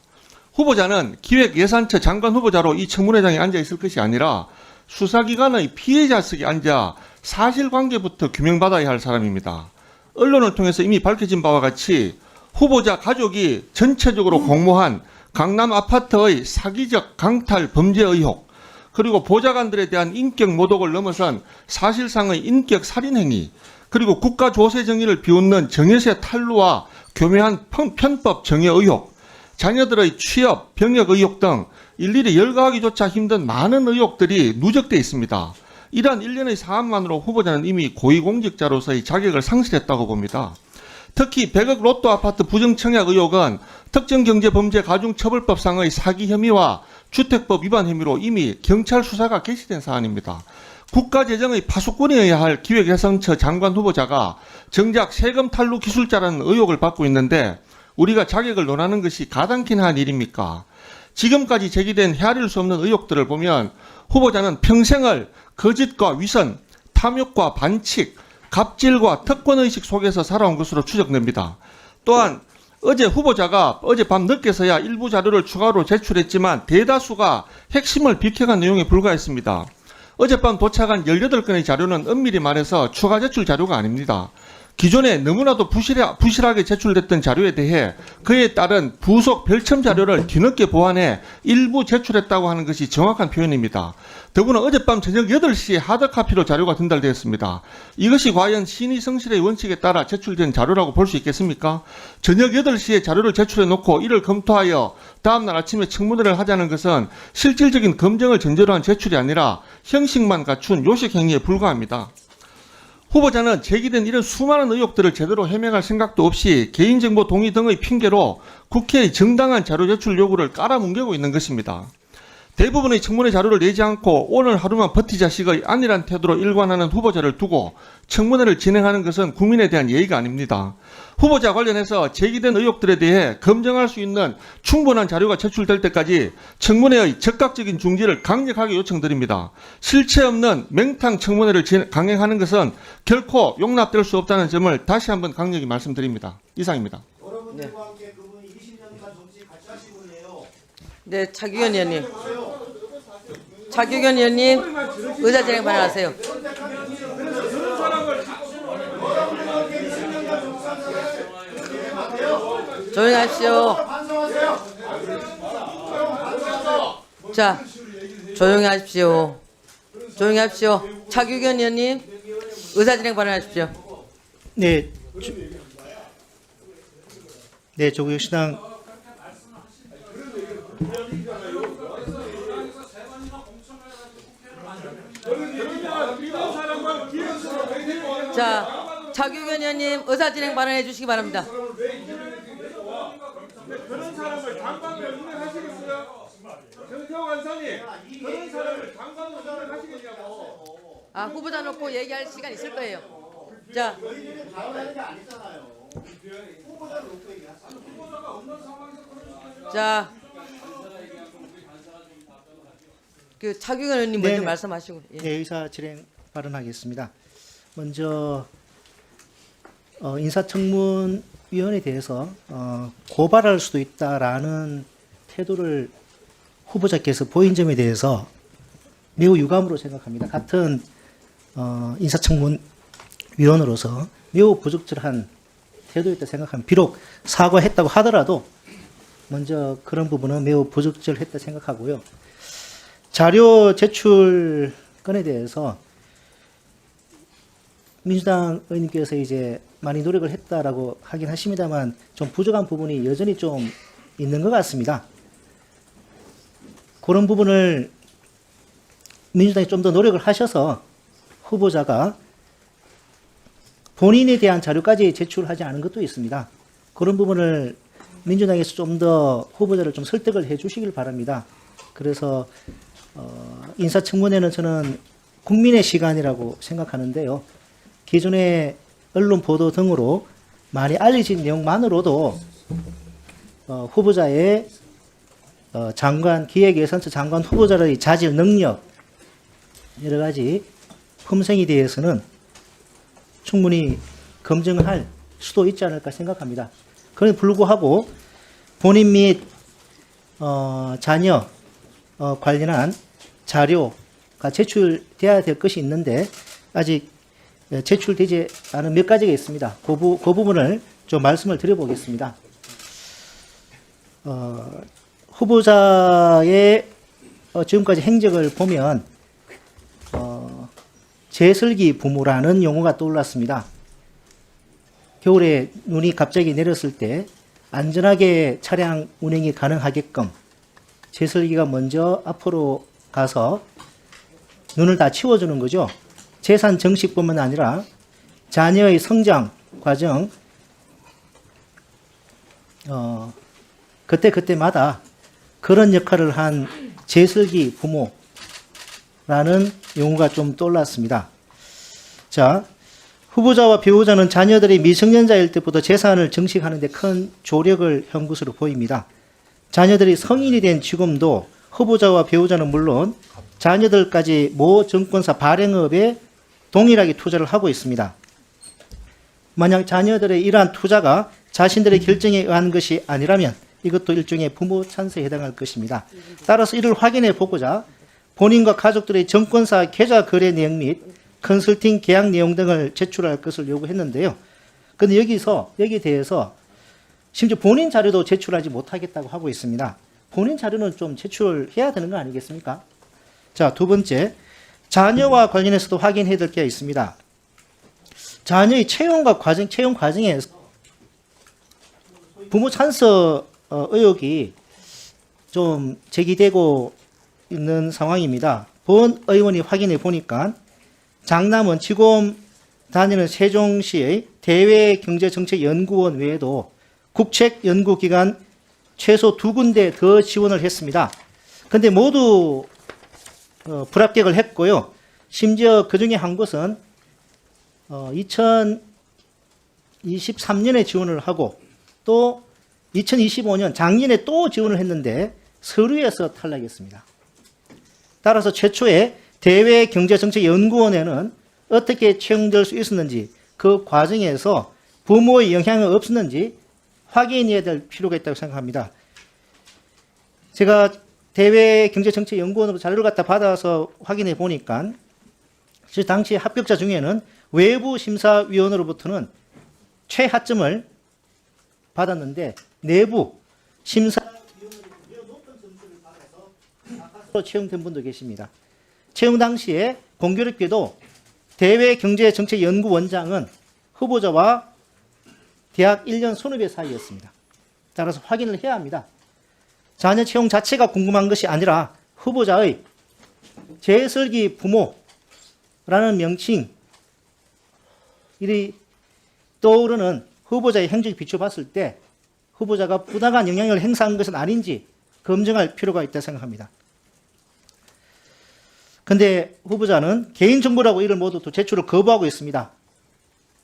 Speaker 9: 후보자는 기획예산처 장관 후보자로 이 청문회장에 앉아 있을 것이 아니라 수사기관의 피해자석에 앉아 사실관계부터 규명받아야 할 사람입니다. 언론을 통해서 이미 밝혀진 바와 같이 후보자 가족이 전체적으로 공모한 강남 아파트의 사기적 강탈 범죄 의혹, 그리고 보좌관들에 대한 인격 모독을 넘어선 사실상의 인격 살인 행위, 그리고 국가 조세 정의를 비웃는 정예세 탈루와 교묘한 편법 정의 의혹, 자녀들의 취업, 병역 의혹 등 일일이 열거하기조차 힘든 많은 의혹들이 누적돼 있습니다. 이러한 일련의 사안만으로 후보자는 이미 고위공직자로서의 자격을 상실했다고 봅니다. 특히 100억 로또 아파트 부정청약 의혹은 특정경제범죄 가중처벌법상의 사기 혐의와 주택법 위반 혐의로 이미 경찰 수사가 개시된 사안입니다. 국가재정의 파수꾼이어야 할 기획예산처 장관 후보자가 정작 세금 탈루 기술자라는 의혹을 받고 있는데 우리가 자격을 논하는 것이 가당키나 한 일입니까? 지금까지 제기된 헤아릴 수 없는 의혹들을 보면 후보자는 평생을 거짓과 위선, 탐욕과 반칙, 갑질과 특권의식 속에서 살아온 것으로 추정됩니다. 또한 어제 후보자가 어젯밤 늦게서야 일부 자료를 추가로 제출했지만 대다수가 핵심을 비켜간 내용에 불과했습니다. 어젯밤 도착한 18건의 자료는 엄밀히 말해서 추가 제출 자료가 아닙니다. 기존에 너무나도 부실하게 제출됐던 자료에 대해 그에 따른 부속 별첨 자료를 뒤늦게 보완해 일부 제출했다고 하는 것이 정확한 표현입니다. 더구나 어젯밤 저녁 8시에 하드카피로 자료가 전달되었습니다. 이것이 과연 신의 성실의 원칙에 따라 제출된 자료라고 볼 수 있겠습니까? 저녁 8시에 자료를 제출해놓고 이를 검토하여 다음날 아침에 청문회를 하자는 것은 실질적인 검증을 전제로 한 제출이 아니라 형식만 갖춘 요식행위에 불과합니다. 후보자는 제기된 이런 수많은 의혹들을 제대로 해명할 생각도 없이 개인정보 동의 등의 핑계로 국회의 정당한 자료 제출 요구를 깔아뭉개고 있는 것입니다. 대부분의 청문회 자료를 내지 않고 오늘 하루만 버티자식의 안일한 태도로 일관하는 후보자를 두고 청문회를 진행하는 것은 국민에 대한 예의가 아닙니다. 후보자 관련해서 제기된 의혹들에 대해 검증할 수 있는 충분한 자료가 제출될 때까지 청문회의 적극적인 중지를 강력하게 요청드립니다. 실체 없는 맹탕 청문회를 강행하는 것은 결코 용납될 수 없다는 점을 다시 한번 강력히 말씀드립니다. 이상입니다.
Speaker 1: 네, 차규현 의원님. 차규현 의원님, 의사진행 발언하세요. 조용히 하십시오. 자, 조용히 하십시오. 조용히 하십시오. 차규현 의원님, 의사진행 발언하십시오.
Speaker 10: 네, 조국혁신당
Speaker 1: 자, 차규현 의원님, 의사진행 발언해 주시기 바랍니다.
Speaker 3: 그런 사람을 장관으로 임명하시겠어요? 정태호 간사님, 그런 사람을 장관으로 임명하시겠냐고.
Speaker 1: 아, 후보자 놓고 얘기할 시간 있을 거예요. 자, 자, 그 차규현 의원님 먼저
Speaker 10: 네네.
Speaker 1: 말씀하시고. 예.
Speaker 10: 네, 의사 진행 발언하겠습니다. 먼저 인사청문위원회에 대해서 고발할 수도 있다라는 태도를 후보자께서 보인 점에 대해서 매우 유감으로 생각합니다. 같은 인사청문위원으로서 매우 부적절한 태도였다 생각합니다. 비록 사과했다고 하더라도 먼저 그런 부분은 매우 부적절했다 생각하고요. 자료 제출 건에 대해서 민주당 의원님께서 이제 많이 노력을 했다라고 하긴 하십니다만 좀 부족한 부분이 여전히 좀 있는 것 같습니다. 그런 부분을 민주당이 좀 더 노력을 하셔서 후보자가 본인에 대한 자료까지 제출하지 않은 것도 있습니다. 그런 부분을 민주당에서 좀 더 후보자를 좀 설득을 해 주시길 바랍니다. 그래서 인사청문회는 저는 국민의 시간이라고 생각하는데요. 기존의 언론 보도 등으로 많이 알려진 내용만으로도 후보자의 장관, 기획예산처 장관 후보자의 자질, 능력, 여러 가지 품성에 대해서는 충분히 검증할 수도 있지 않을까 생각합니다. 그럼에도 불구하고 본인 및 자녀 관련한 자료가 제출돼야 될 것이 있는데 아직 제출되지 않은 몇 가지가 있습니다. 그 부분을 좀 말씀을 드려보겠습니다. 후보자의 지금까지 행적을 보면 제설기 부모라는 용어가 떠올랐습니다. 겨울에 눈이 갑자기 내렸을 때 안전하게 차량 운행이 가능하게끔 제설기가 먼저 앞으로 가서 눈을 다 치워주는 거죠. 재산 정식뿐만 아니라 자녀의 성장 과정 그때마다 그런 역할을 한 제설기 부모라는 용어가 좀 떠올랐습니다. 자, 후보자와 배우자는 자녀들이 미성년자일 때부터 재산을 정식하는 데 큰 조력을 한 것으로 보입니다. 자녀들이 성인이 된 지금도 후보자와 배우자는 물론 자녀들까지 모 증권사 발행업에 동일하게 투자를 하고 있습니다. 만약 자녀들의 이러한 투자가 자신들의 결정에 의한 것이 아니라면 이것도 일종의 부모 찬스에 해당할 것입니다. 따라서 이를 확인해 보고자 본인과 가족들의 증권사 계좌 거래 내용 및 컨설팅 계약 내용 등을 제출할 것을 요구했는데요. 그런데 여기에 대해서 심지어 본인 자료도 제출하지 못하겠다고 하고 있습니다. 본인 자료는 좀 제출해야 되는 거 아니겠습니까? 자, 두 번째, 자녀와 관련해서도 확인해야 될 게 있습니다. 자녀의 채용 과정에 부모 찬스 의혹이 좀 제기되고 있는 상황입니다. 본 의원이 확인해 보니까 장남은 지금 다니는 세종시의 대외경제정책연구원 외에도 국책연구기관 최소 2군데 더 지원을 했습니다. 그런데 모두 불합격을 했고요. 심지어 그중에 한 곳은 2023년에 지원을 하고 또 2025년 작년에 또 지원을 했는데 서류에서 탈락했습니다. 따라서 최초에 대외경제정책연구원에는 어떻게 채용될 수 있었는지 그 과정에서 부모의 영향이 없었는지 확인해야 될 필요가 있다고 생각합니다. 제가 대외경제정책연구원으로 자료를 갖다 받아서 확인해 보니까 당시 합격자 중에는 외부 심사위원으로부터는 최하점을 받았는데 내부 심사위원으로부터 높은 점수를 받아서 아까로 채용된 분도 계십니다. 채용 당시에 공교롭게도 대외경제정책연구원장은 후보자와 대학 1년 선후배 사이였습니다. 따라서 확인을 해야 합니다. 자녀 채용 자체가 궁금한 것이 아니라 후보자의 재설기 부모라는 명칭, 이 떠오르는 후보자의 행적에 비춰봤을 때 후보자가 부당한 영향을 행사한 것은 아닌지 검증할 필요가 있다고 생각합니다. 그런데 후보자는 개인정보라고 이를 모두 또 제출을 거부하고 있습니다.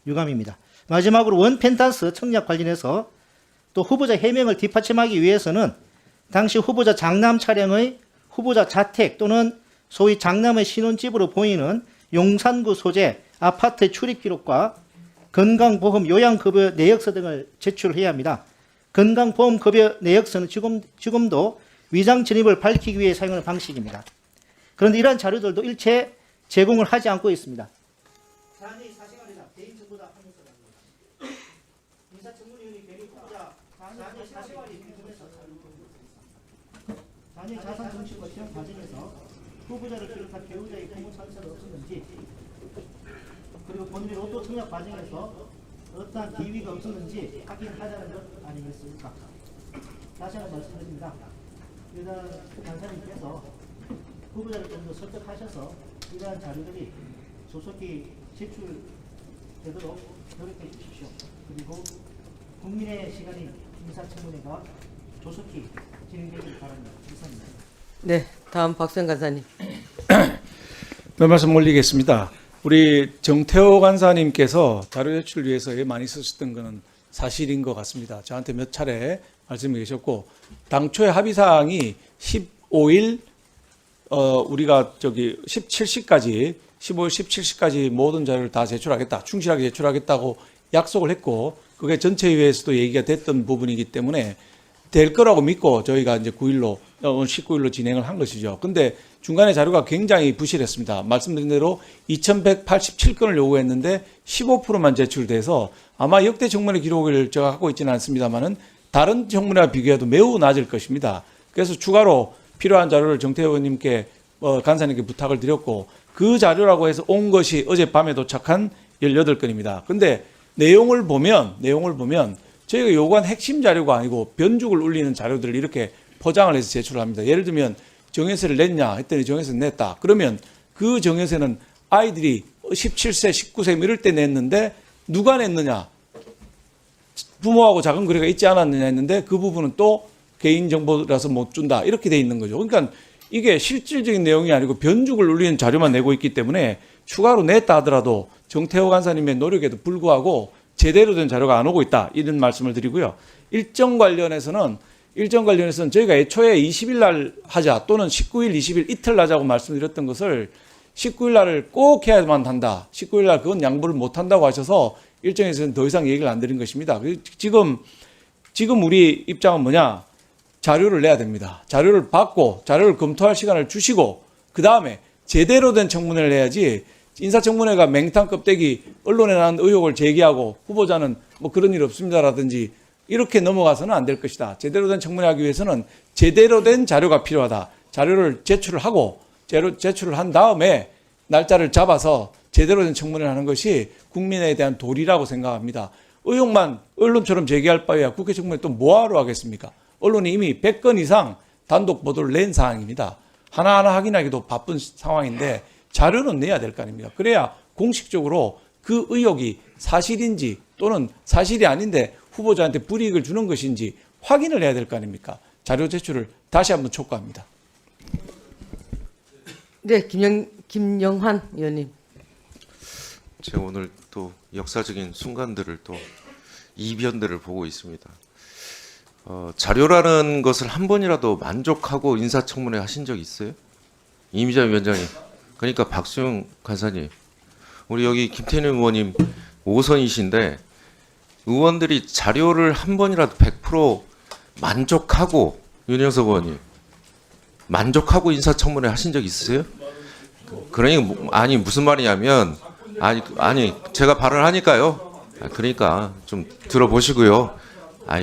Speaker 10: 유감입니다. 마지막으로 원펜탄스 청약 관련해서 또 후보자 해명을 뒷받침하기 위해서는 당시 후보자 장남 차량의 후보자 자택 또는 소위 장남의 신혼집으로 보이는 용산구 소재 아파트 출입 기록과 건강보험 요양급여 내역서 등을 제출해야 합니다. 건강보험급여 내역서는 지금도 위장 진입을 밝히기 위해 사용하는 방식입니다. 그런데 이러한 자료들도 일체 제공을 하지 않고 있습니다. 자녀의 사생활이나 개인정보다 하면서 인사청문위원이 괜히 후보자 자녀의 사생활이 궁금해서 자녀의 자산 정식과 채용 과정에서 후보자를 비롯한 배우자의 부모 찬스가 없었는지 그리고 본인의 로또 청약 과정에서 어떠한 기위가 없었는지 확인하자는 것 아니겠습니까? 다시 한번 말씀드립니다. 일단 간사님께서 후보자를 좀 더 설득하셔서 이러한 자료들이 조속히 제출되도록 노력해 주십시오. 그리고 국민의 시간이 인사청문회가 조속히 진행되기를 바랍니다. 이상입니다.
Speaker 1: 네, 다음 박수현 간사님.
Speaker 3: 몇 말씀 올리겠습니다. 우리 정태호 간사님께서 자료 제출을 위해서 많이 쓰셨던 것은 사실인 것 같습니다. 저한테 몇 차례 말씀해 주셨고, 당초에 합의사항이 15일 우리가 17시까지 15일 17시까지 모든 자료를 다 제출하겠다, 충실하게 제출하겠다고 약속을 했고, 그게 전체회의에서도 얘기가 됐던 부분이기 때문에 될 거라고 믿고 저희가 이제 19일로 진행을 한 것이죠. 근데 중간에 자료가 굉장히 부실했습니다. 말씀드린 대로 2187건을 요구했는데 15%만 제출돼서 아마 역대 청문회 기록을 제가 갖고 있지는 않습니다만은 다른 청문회와 비교해도 매우 낮을 것입니다. 그래서 추가로 필요한 자료를 정태호 의원님께 간사님께 부탁을 드렸고, 그 자료라고 해서 온 것이 어젯밤에 도착한 18건입니다. 근데 내용을 보면 저희가 요구한 핵심 자료가 아니고 변죽을 울리는 자료들을 이렇게 포장을 해서 제출을 합니다. 예를 들면 정회세를 냈냐 했더니 정회세를 냈다. 그러면 그 정회세는 아이들이 17세, 19세 이럴 때 냈는데 누가 냈느냐? 부모하고 작은 거래가 있지 않았느냐 했는데 그 부분은 또 개인정보라서 못 준다. 이렇게 돼 있는 거죠. 그러니까 이게 실질적인 내용이 아니고 변죽을 울리는 자료만 내고 있기 때문에 추가로 냈다 하더라도 정태호 간사님의 노력에도 불구하고 제대로 된 자료가 안 오고 있다. 이런 말씀을 드리고요. 일정 관련해서는 저희가 애초에 20일 날 하자 또는 19일, 20일 이틀 하자고 말씀드렸던 것을 19일 날을 꼭 해야만 한다. 19일 날 그건 양보를 못 한다고 하셔서 일정에서는 더 이상 얘기를 안 드린 것입니다. 지금 우리 입장은 뭐냐? 자료를 내야 됩니다. 자료를 받고 자료를 검토할 시간을 주시고 그 다음에 제대로 된 청문회를 해야지 인사청문회가 맹탕 껍데기 언론에 나온 의혹을 제기하고 후보자는 뭐 그런 일 없습니다라든지 이렇게 넘어가서는 안 될 것이다. 제대로 된 청문회하기 위해서는 제대로 된 자료가 필요하다. 자료를 제출을 하고 제출을 한 다음에 날짜를 잡아서 제대로 된 청문회를 하는 것이 국민에 대한 도리라고 생각합니다. 의혹만 언론처럼 제기할 바에야 국회 청문회 또 뭐하러 하겠습니까? 언론이 이미 100건 이상 단독 보도를 낸 사항입니다. 하나하나 확인하기도 바쁜 상황인데 자료는 내야 될 거 아닙니까? 그래야 공식적으로 그 의혹이 사실인지 또는 사실이 아닌데 후보자한테 불이익을 주는 것인지 확인을 해야 될 거 아닙니까? 자료 제출을 다시 한번 촉구합니다.
Speaker 1: 네, 김영환 의원님.
Speaker 11: 제가 오늘 또 역사적인 순간들을 또 이변들을 보고 있습니다. 자료라는 것을 한 번이라도 만족하고 인사청문회 하신 적 있어요? 이미자 위원장님, 그러니까 박수영 간사님, 우리 여기 김태년 의원님 5선이신데 의원들이 자료를 한 번이라도 100% 만족하고, 윤영석 의원님 만족하고 인사청문회 하신 적 있으세요? 그러니 아니 무슨 말이냐면 아니 제가 발언을 하니까요. 그러니까 좀 들어보시고요.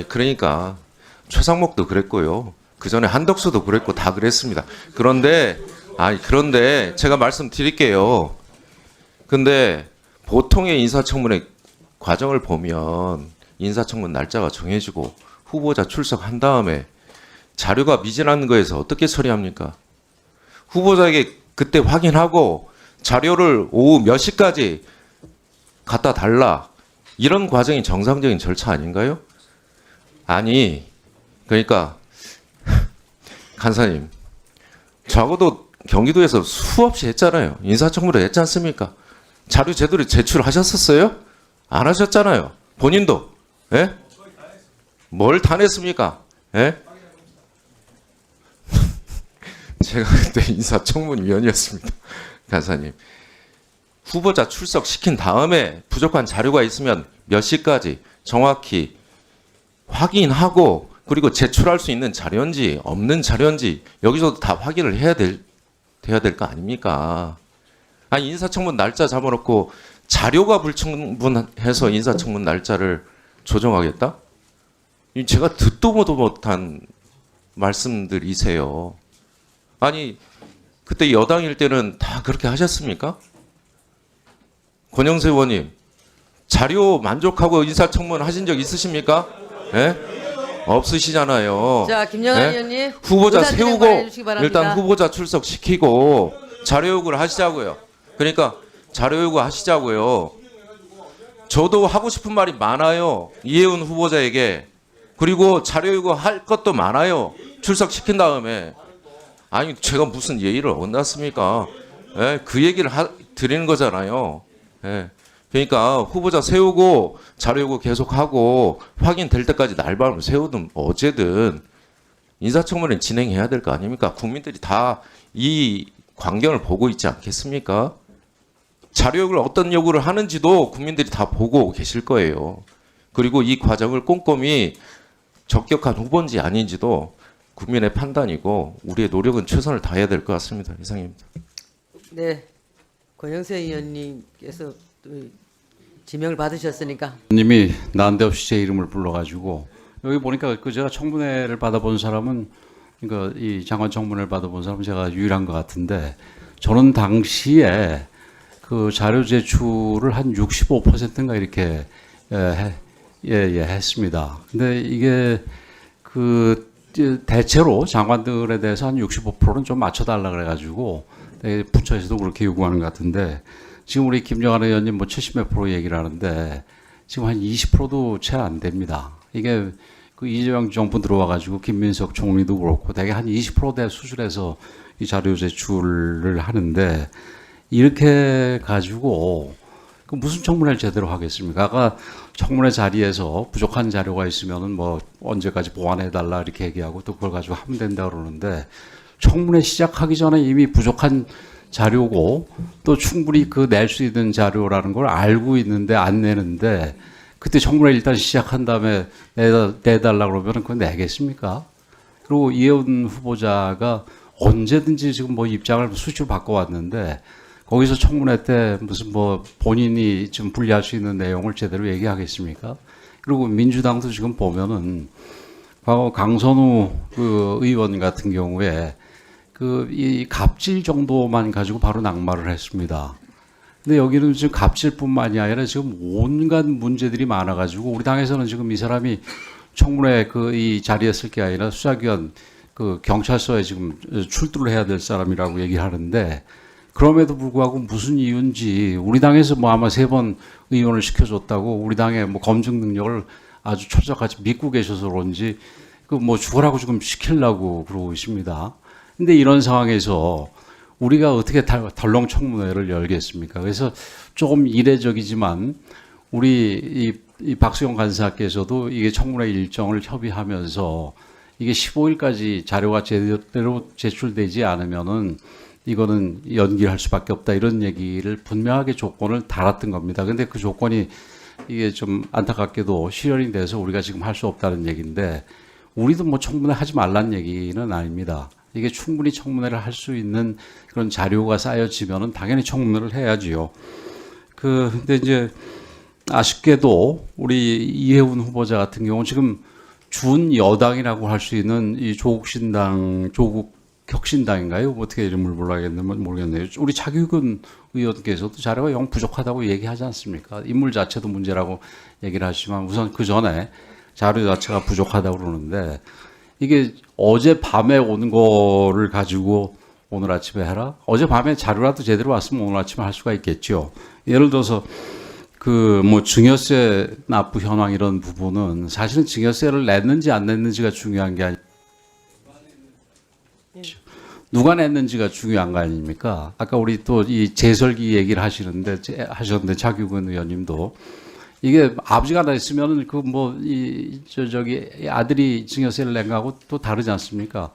Speaker 11: 그러니까 최상목도 그랬고요. 그 전에 한덕수도 그랬고 다 그랬습니다. 그런데 제가 말씀드릴게요. 근데 보통의 인사청문회 과정을 보면 인사청문 날짜가 정해지고 후보자 출석한 다음에 자료가 미진한 거에서 어떻게 처리합니까? 후보자에게 그때 확인하고 자료를 오후 몇 시까지 갖다 달라. 이런 과정이 정상적인 절차 아닌가요? 그러니까 간사님, 적어도 경기도에서 수없이 했잖아요. 인사청문회 했지 않습니까? 자료 제대로 제출하셨었어요? 안 하셨잖아요. 본인도. 예? 뭘 다 냈습니까? 예? 제가 그때 인사청문위원이었습니다. 간사님. 후보자 출석시킨 다음에 부족한 자료가 있으면 몇 시까지 정확히 확인하고, 그리고 제출할 수 있는 자료인지 없는 자료인지 여기서도 다 확인을 해야 될 거 아닙니까? 인사청문 날짜 잡아놓고 자료가 불충분해서 인사청문 날짜를 조정하겠다? 제가 듣도 보도 못한 말씀들이세요. 그때 여당일 때는 다 그렇게 하셨습니까? 권영세 의원님, 자료 만족하고 인사청문 하신 적 있으십니까? 예? 없으시잖아요.
Speaker 1: 자, 김영환
Speaker 11: 예?
Speaker 1: 의원님.
Speaker 11: 후보자
Speaker 1: 의사 진행
Speaker 11: 세우고
Speaker 1: 발언해 주시기 바랍니다.
Speaker 11: 일단 후보자 출석시키고 자료 요구를 하시자고요. 그러니까 자료 요구하시자고요. 저도 하고 싶은 말이 많아요. 이혜훈 후보자에게. 그리고 자료 요구할 것도 많아요. 출석시킨 다음에. 아니 제가 무슨 예의를 어긋났습니까? 예, 그 얘기를 드리는 거잖아요. 예. 그러니까 후보자 세우고 자료 요구 계속하고 확인될 때까지 날밤을 세우든 어제든 인사청문회는 진행해야 될 거 아닙니까? 국민들이 다 이 광경을 보고 있지 않겠습니까? 자료 요구를 어떤 요구를 하는지도 국민들이 다 보고 계실 거예요. 그리고 이 과정을 꼼꼼히 적격한 후보인지 아닌지도 국민의 판단이고 우리의 노력은 최선을 다해야 될 것 같습니다. 이상입니다.
Speaker 1: 네, 권영세 의원님께서 또 지명을 받으셨으니까.
Speaker 8: 님이 난데없이 제 이름을 불러가지고 여기 보니까 그 제가 청문회를 받아본 사람은 그러니까 이 장관 청문회를 받아본 사람은 제가 유일한 것 같은데 저는 당시에 그 자료 제출을 한 65%인가 이렇게 했습니다. 근데 이게 그 대체로 장관들에 대해서 한 65%는 좀 맞춰달라 그래가지고 부처에서도 그렇게 요구하는 것 같은데 지금 우리 김정한 의원님 뭐 70몇 프로 얘기를 하는데 지금 한 20%도 채 안 됩니다. 이게 그 이재명 정부 들어와가지고 김민석 총리도 그렇고 대개 한 20%대 수준에서 이 자료 제출을 하는데 이렇게 가지고 그 무슨 청문회를 제대로 하겠습니까? 아까 청문회 자리에서 부족한 자료가 있으면은 뭐 언제까지 보완해달라 이렇게 얘기하고 또 그걸 가지고 하면 된다 그러는데 청문회 시작하기 전에 이미 부족한 자료고 또 충분히 그 낼 수 있는 자료라는 걸 알고 있는데 안 내는데 그때 청문회 일단 시작한 다음에 내달라 그러면 그건 내겠습니까? 그리고 이혜원 후보자가 언제든지 지금 뭐 입장을 수시로 바꿔왔는데 거기서 청문회 때 무슨 뭐 본인이 좀 불리할 수 있는 내용을 제대로 얘기하겠습니까? 그리고 민주당도 지금 보면은 과거 강선우 그 의원 같은 경우에 그 이 갑질 정도만 가지고 바로 낙마를 했습니다. 근데 여기는 지금 갑질뿐만이 아니라 지금 온갖 문제들이 많아가지고 우리 당에서는 지금 이 사람이 청문회 그 이 자리에 쓸 게 아니라 수사기관 그 경찰서에 지금 출두를 해야 될 사람이라고 얘기를 하는데 그럼에도 불구하고 무슨 이유인지 우리 당에서 뭐 아마 3번 의원을 시켜줬다고 우리 당의 뭐 검증 능력을 아주 철저하게 믿고 계셔서 그런지 그 뭐 죽으라고 지금 시키려고 그러고 있습니다. 근데 이런 상황에서 우리가 어떻게 덜렁 청문회를 열겠습니까? 그래서 조금 이례적이지만 우리 이 박수영 간사께서도 이게 청문회 일정을 협의하면서 이게 15일까지 자료가 제대로 제출되지 않으면은 이거는 연기할 수밖에 없다 이런 얘기를 분명하게 조건을 달았던 겁니다. 근데 그 조건이 이게 좀 안타깝게도 실현이 돼서 우리가 지금 할 수 없다는 얘기인데 우리도 뭐 청문회 하지 말라는 얘기는 아닙니다. 이게 충분히 청문회를 할 수 있는 그런 자료가 쌓여지면은 당연히 청문회를 해야지요. 근데 이제 아쉽게도 우리 이혜훈 후보자 같은 경우 지금 준 여당이라고 할 수 있는 이 조국 혁신당인가요? 어떻게 이름을 모르겠네요. 우리 차규근 의원께서도 자료가 영 부족하다고 얘기하지 않습니까? 인물 자체도 문제라고 얘기를 하시지만 우선 그 전에 자료 자체가 부족하다고 그러는데 이게 어젯밤에 온 거를 가지고 오늘 아침에 해라? 어젯밤에 자료라도 제대로 왔으면 오늘 아침에 할 수가 있겠죠. 예를 들어서 그 뭐 증여세 납부 현황 이런 부분은 사실은 증여세를 냈는지 안 냈는지가 중요한 게 아니라 누가 냈는지가 중요한 거 아닙니까? 아까 우리 또 이 재설기 얘기를 하셨는데 차규근 의원님도 이게 아버지가 냈으면은 그 뭐 저기 아들이 증여세를 낸 거하고 또 다르지 않습니까?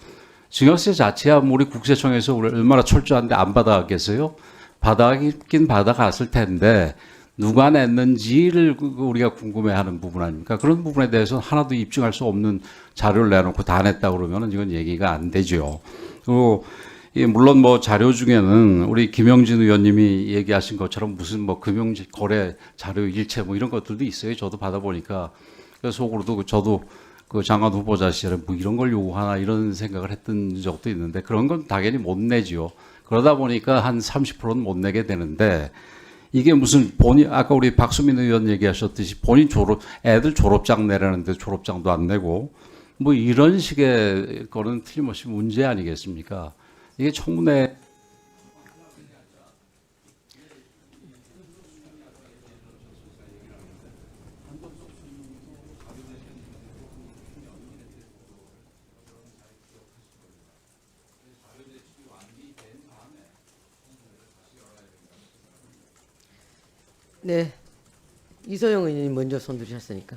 Speaker 8: 증여세 자체야 우리 국세청에서 우리 얼마나 철저한데 안 받아가겠어요? 받아가긴 받아갔을 텐데 누가 냈는지를 우리가 궁금해하는 부분 아닙니까? 그런 부분에 대해서 하나도 입증할 수 없는 자료를 내놓고 다 냈다 그러면은 이건 얘기가 안 되죠. 그리고 물론 뭐 자료 중에는 우리 김영진 의원님이 얘기하신 것처럼 무슨 뭐 금융 거래 자료 일체 뭐 이런 것들도 있어요. 저도 받아보니까 그래서 속으로도 저도 그 장관 후보자 시절에 뭐 이런 걸 요구하나 이런 생각을 했던 적도 있는데 그런 건 당연히 못 내지요. 그러다 보니까 한 30%는 못 내게 되는데 이게 무슨 본인 아까 우리 박수민 의원 얘기하셨듯이 본인 애들 졸업장 내라는데 졸업장도 안 내고 뭐 이런 식의 거는 틀림없이 문제 아니겠습니까? 이게 청문회
Speaker 1: 네. 이소영 의원님 먼저 손 들으셨으니까.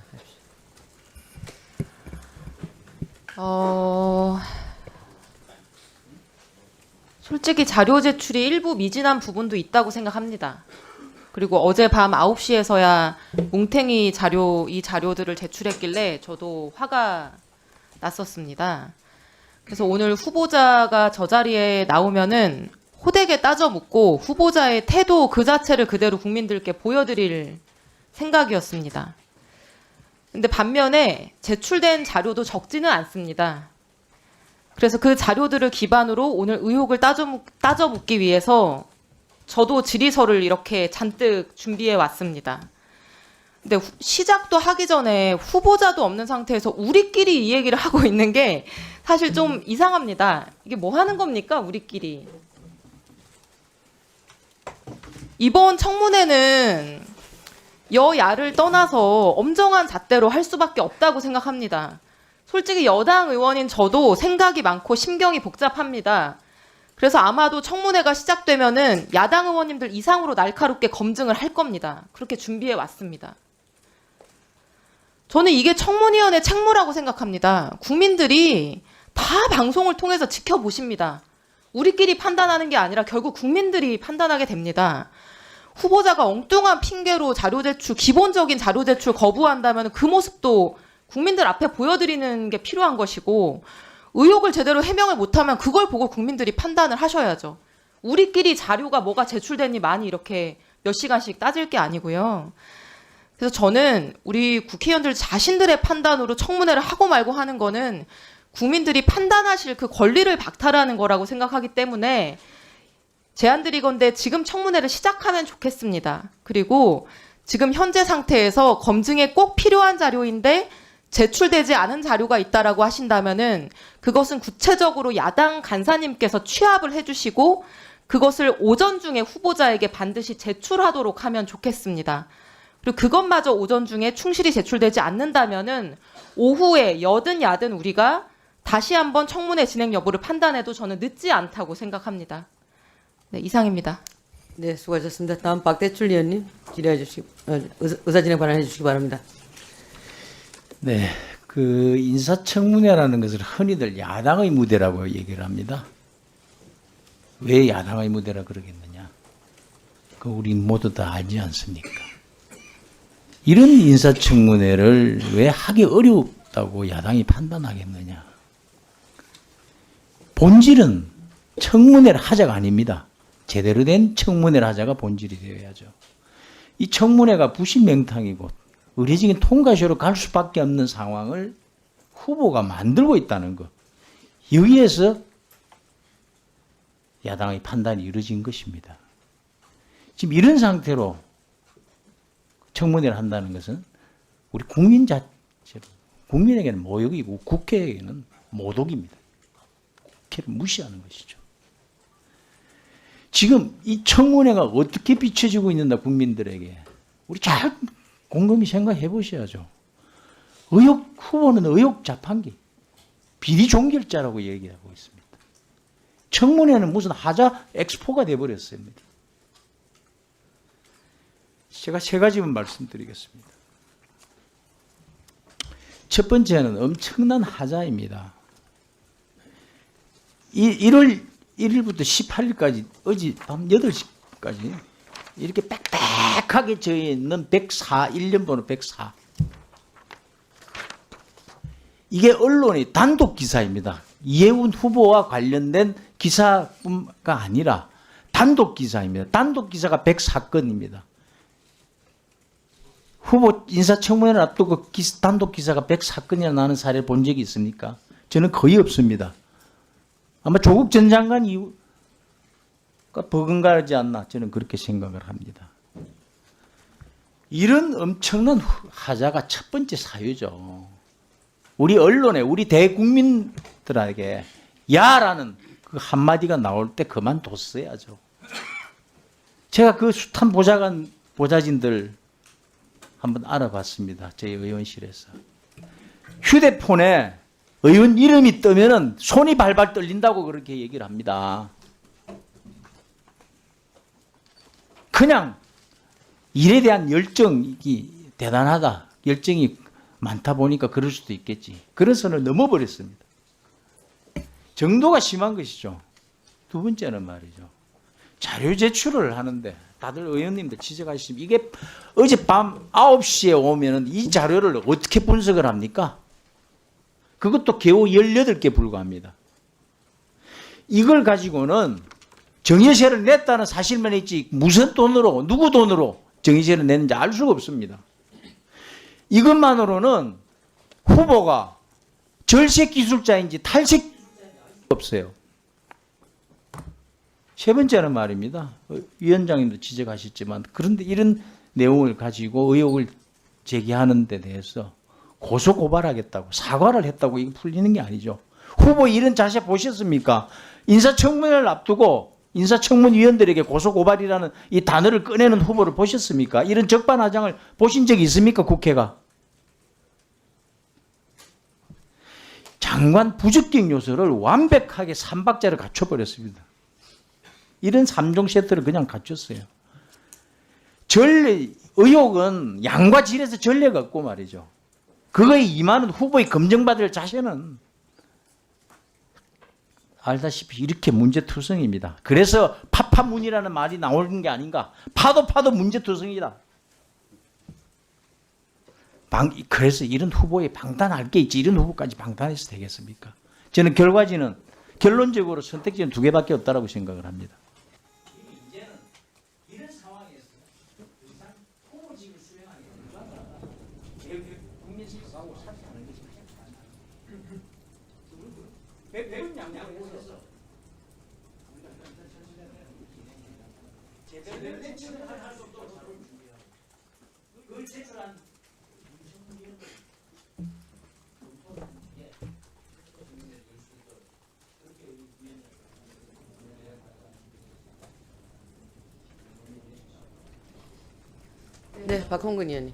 Speaker 12: 솔직히 자료 제출이 일부 미진한 부분도 있다고 생각합니다. 그리고 어젯밤 9시에서야 뭉탱이 이 자료들을 제출했길래 저도 화가 났었습니다. 그래서 오늘 후보자가 저 자리에 나오면은 호되게 따져 묻고 후보자의 태도 그 자체를 그대로 국민들께 보여드릴 생각이었습니다. 근데 반면에 제출된 자료도 적지는 않습니다. 그래서 그 자료들을 기반으로 오늘 의혹을 따져 묻기 위해서 저도 질의서를 이렇게 잔뜩 준비해 왔습니다. 근데 시작도 하기 전에 후보자도 없는 상태에서 우리끼리 이 얘기를 하고 있는 게 사실 좀 이상합니다. 이게 뭐 하는 겁니까, 우리끼리? 이번 청문회는 여야를 떠나서 엄정한 잣대로 할 수밖에 없다고 생각합니다. 솔직히 여당 의원인 저도 생각이 많고 심경이 복잡합니다. 그래서 아마도 청문회가 시작되면은 야당 의원님들 이상으로 날카롭게 검증을 할 겁니다. 그렇게 준비해 왔습니다. 저는 이게 청문위원회 책무라고 생각합니다. 국민들이 다 방송을 통해서 지켜보십니다. 우리끼리 판단하는 게 아니라 결국 국민들이 판단하게 됩니다. 후보자가 엉뚱한 핑계로 기본적인 자료 제출 거부한다면 그 모습도 국민들 앞에 보여드리는 게 필요한 것이고, 의혹을 제대로 해명을 못하면 그걸 보고 국민들이 판단을 하셔야죠. 우리끼리 자료가 뭐가 제출됐니 많이 이렇게 몇 시간씩 따질 게 아니고요. 그래서 저는 우리 국회의원들 자신들의 판단으로 청문회를 하고 말고 하는 거는 국민들이 판단하실 그 권리를 박탈하는 거라고 생각하기 때문에 제안드리건대 지금 청문회를 시작하면 좋겠습니다. 그리고 지금 현재 상태에서 검증에 꼭 필요한 자료인데 제출되지 않은 자료가 있다라고 하신다면은 그것은 구체적으로 야당 간사님께서 취합을 해주시고 그것을 오전 중에 후보자에게 반드시 제출하도록 하면 좋겠습니다. 그리고 그것마저 오전 중에 충실히 제출되지 않는다면은 오후에 여든 야든 우리가 다시 한번 청문회 진행 여부를 판단해도 저는 늦지 않다고 생각합니다. 네, 이상입니다.
Speaker 1: 네, 수고하셨습니다. 다음 박대출 의원님 의사진행 발언해 주시기 바랍니다.
Speaker 13: 네, 그 인사청문회라는 것을 흔히들 야당의 무대라고 얘기를 합니다. 왜 야당의 무대라 그러겠느냐? 그 우리 모두 다 알지 않습니까? 이런 인사청문회를 왜 하기 어렵다고 야당이 판단하겠느냐? 본질은 청문회를 하자가 아닙니다. 제대로 된 청문회를 하자가 본질이 되어야죠. 이 청문회가 부신명탕이고 의례적인 통과시로 갈 수밖에 없는 상황을 후보가 만들고 있다는 것. 여기에서 야당의 판단이 이루어진 것입니다. 지금 이런 상태로 청문회를 한다는 것은 우리 국민 자체로, 국민에게는 모욕이고 국회에게는 모독입니다. 국회를 무시하는 것이죠. 지금 이 청문회가 어떻게 비춰지고 있는가 국민들에게 우리 잘 곰곰이 생각해 보셔야죠. 후보는 의혹 자판기, 비리 종결자라고 얘기하고 있습니다. 청문회는 무슨 하자 엑스포가 돼버렸어요. 제가 세 가지만 말씀드리겠습니다. 첫 번째는 엄청난 하자입니다. 1월 1일부터 18일까지 어제 밤 8시까지 이렇게 빽빽하게 저있는 104, 1년 번호 104. 이게 언론의 단독 기사입니다. 이해운 후보와 관련된 기사가 아니라 단독 기사입니다. 단독 기사가 104건입니다. 후보 인사청문회를 앞두고 단독 기사가 104건이나 나는 사례를 본 적이 있습니까? 저는 거의 없습니다. 아마 조국 전 장관 이후가 버금가지 않나 저는 그렇게 생각을 합니다. 이런 엄청난 하자가 첫 번째 사유죠. 우리 언론에 우리 대국민들에게 야라는 그 한마디가 나올 때 그만뒀어야죠. 제가 그 숱한 보좌진들 한번 알아봤습니다. 저희 의원실에서. 휴대폰에 의원 이름이 뜨면은 손이 발발 떨린다고 그렇게 얘기를 합니다. 그냥 일에 대한 열정이 대단하다. 열정이 많다 보니까 그럴 수도 있겠지. 그런 선을 넘어버렸습니다. 정도가 심한 것이죠. 두 번째는 말이죠. 자료 제출을 하는데 다들 의원님들 지적하시면 이게 어젯밤 9시에 오면은 이 자료를 어떻게 분석을 합니까? 그것도 겨우 18개 불과합니다. 이걸 가지고는 정의세를 냈다는 사실만 있지 무슨 돈으로 누구 돈으로 정의세를 냈는지 알 수가 없습니다. 이것만으로는 후보가 절세 기술자인지 탈색 없어요. 세 번째는 말입니다. 위원장님도 지적하셨지만 그런데 이런 내용을 가지고 의혹을 제기하는 데 대해서 고소 고발하겠다고 사과를 했다고 이게 풀리는 게 아니죠. 후보 이런 자세 보셨습니까? 인사청문회를 앞두고 인사청문위원들에게 고소고발이라는 이 단어를 꺼내는 후보를 보셨습니까? 이런 적반하장을 보신 적이 있습니까? 국회가. 장관 부적격 요소를 완벽하게 3박자를 갖춰버렸습니다. 이런 3종 세트를 그냥 갖췄어요. 의혹은 양과 질에서 전례가 없고 말이죠. 그거에 임하는 후보의 검증받을 자세는 알다시피 이렇게 문제투성입니다. 그래서 파파문이라는 말이 나오는 게 아닌가. 파도 문제투성이다. 그래서 이런 후보에 방탄할 게 있지 이런 후보까지 방탄해서 되겠습니까? 저는 결론적으로 선택지는 2개밖에 없다고 생각을 합니다. 이제는 이런 상황에서 이상 후보직을 수행하기 불가능하다. 국민 사과하고 사퇴하는 것이 배분 양양을 해서 제대로 제출을 할 수 없도록 자료를 준비해요. 그걸 제출한
Speaker 1: 네, 박홍근 의원님.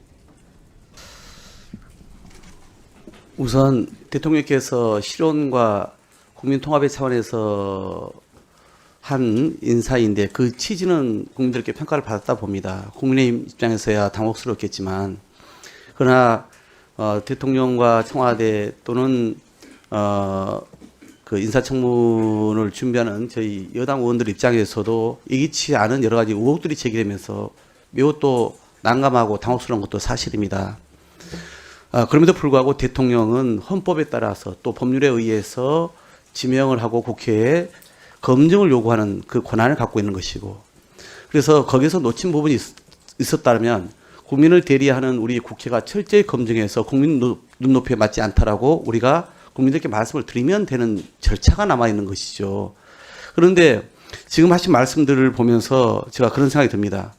Speaker 2: 우선 대통령께서 실온과 국민통합의 차원에서 한 인사인데 그 취지는 국민들께 평가를 받았다 봅니다. 국민의힘 입장에서야 당혹스럽겠지만 그러나 대통령과 청와대 또는 그 인사청문을 준비하는 저희 여당 의원들 입장에서도 예기치 않은 여러 가지 의혹들이 제기되면서 매우 또 난감하고 당혹스러운 것도 사실입니다. 그럼에도 불구하고 대통령은 헌법에 따라서 또 법률에 의해서 지명을 하고 국회에 검증을 요구하는 그 권한을 갖고 있는 것이고 그래서 거기서 놓친 부분이 있었다면 국민을 대리하는 우리 국회가 철저히 검증해서 국민 눈높이에 맞지 않다라고 우리가 국민들께 말씀을 드리면 되는 절차가 남아있는 것이죠. 그런데 지금 하신 말씀들을 보면서 제가 그런 생각이 듭니다.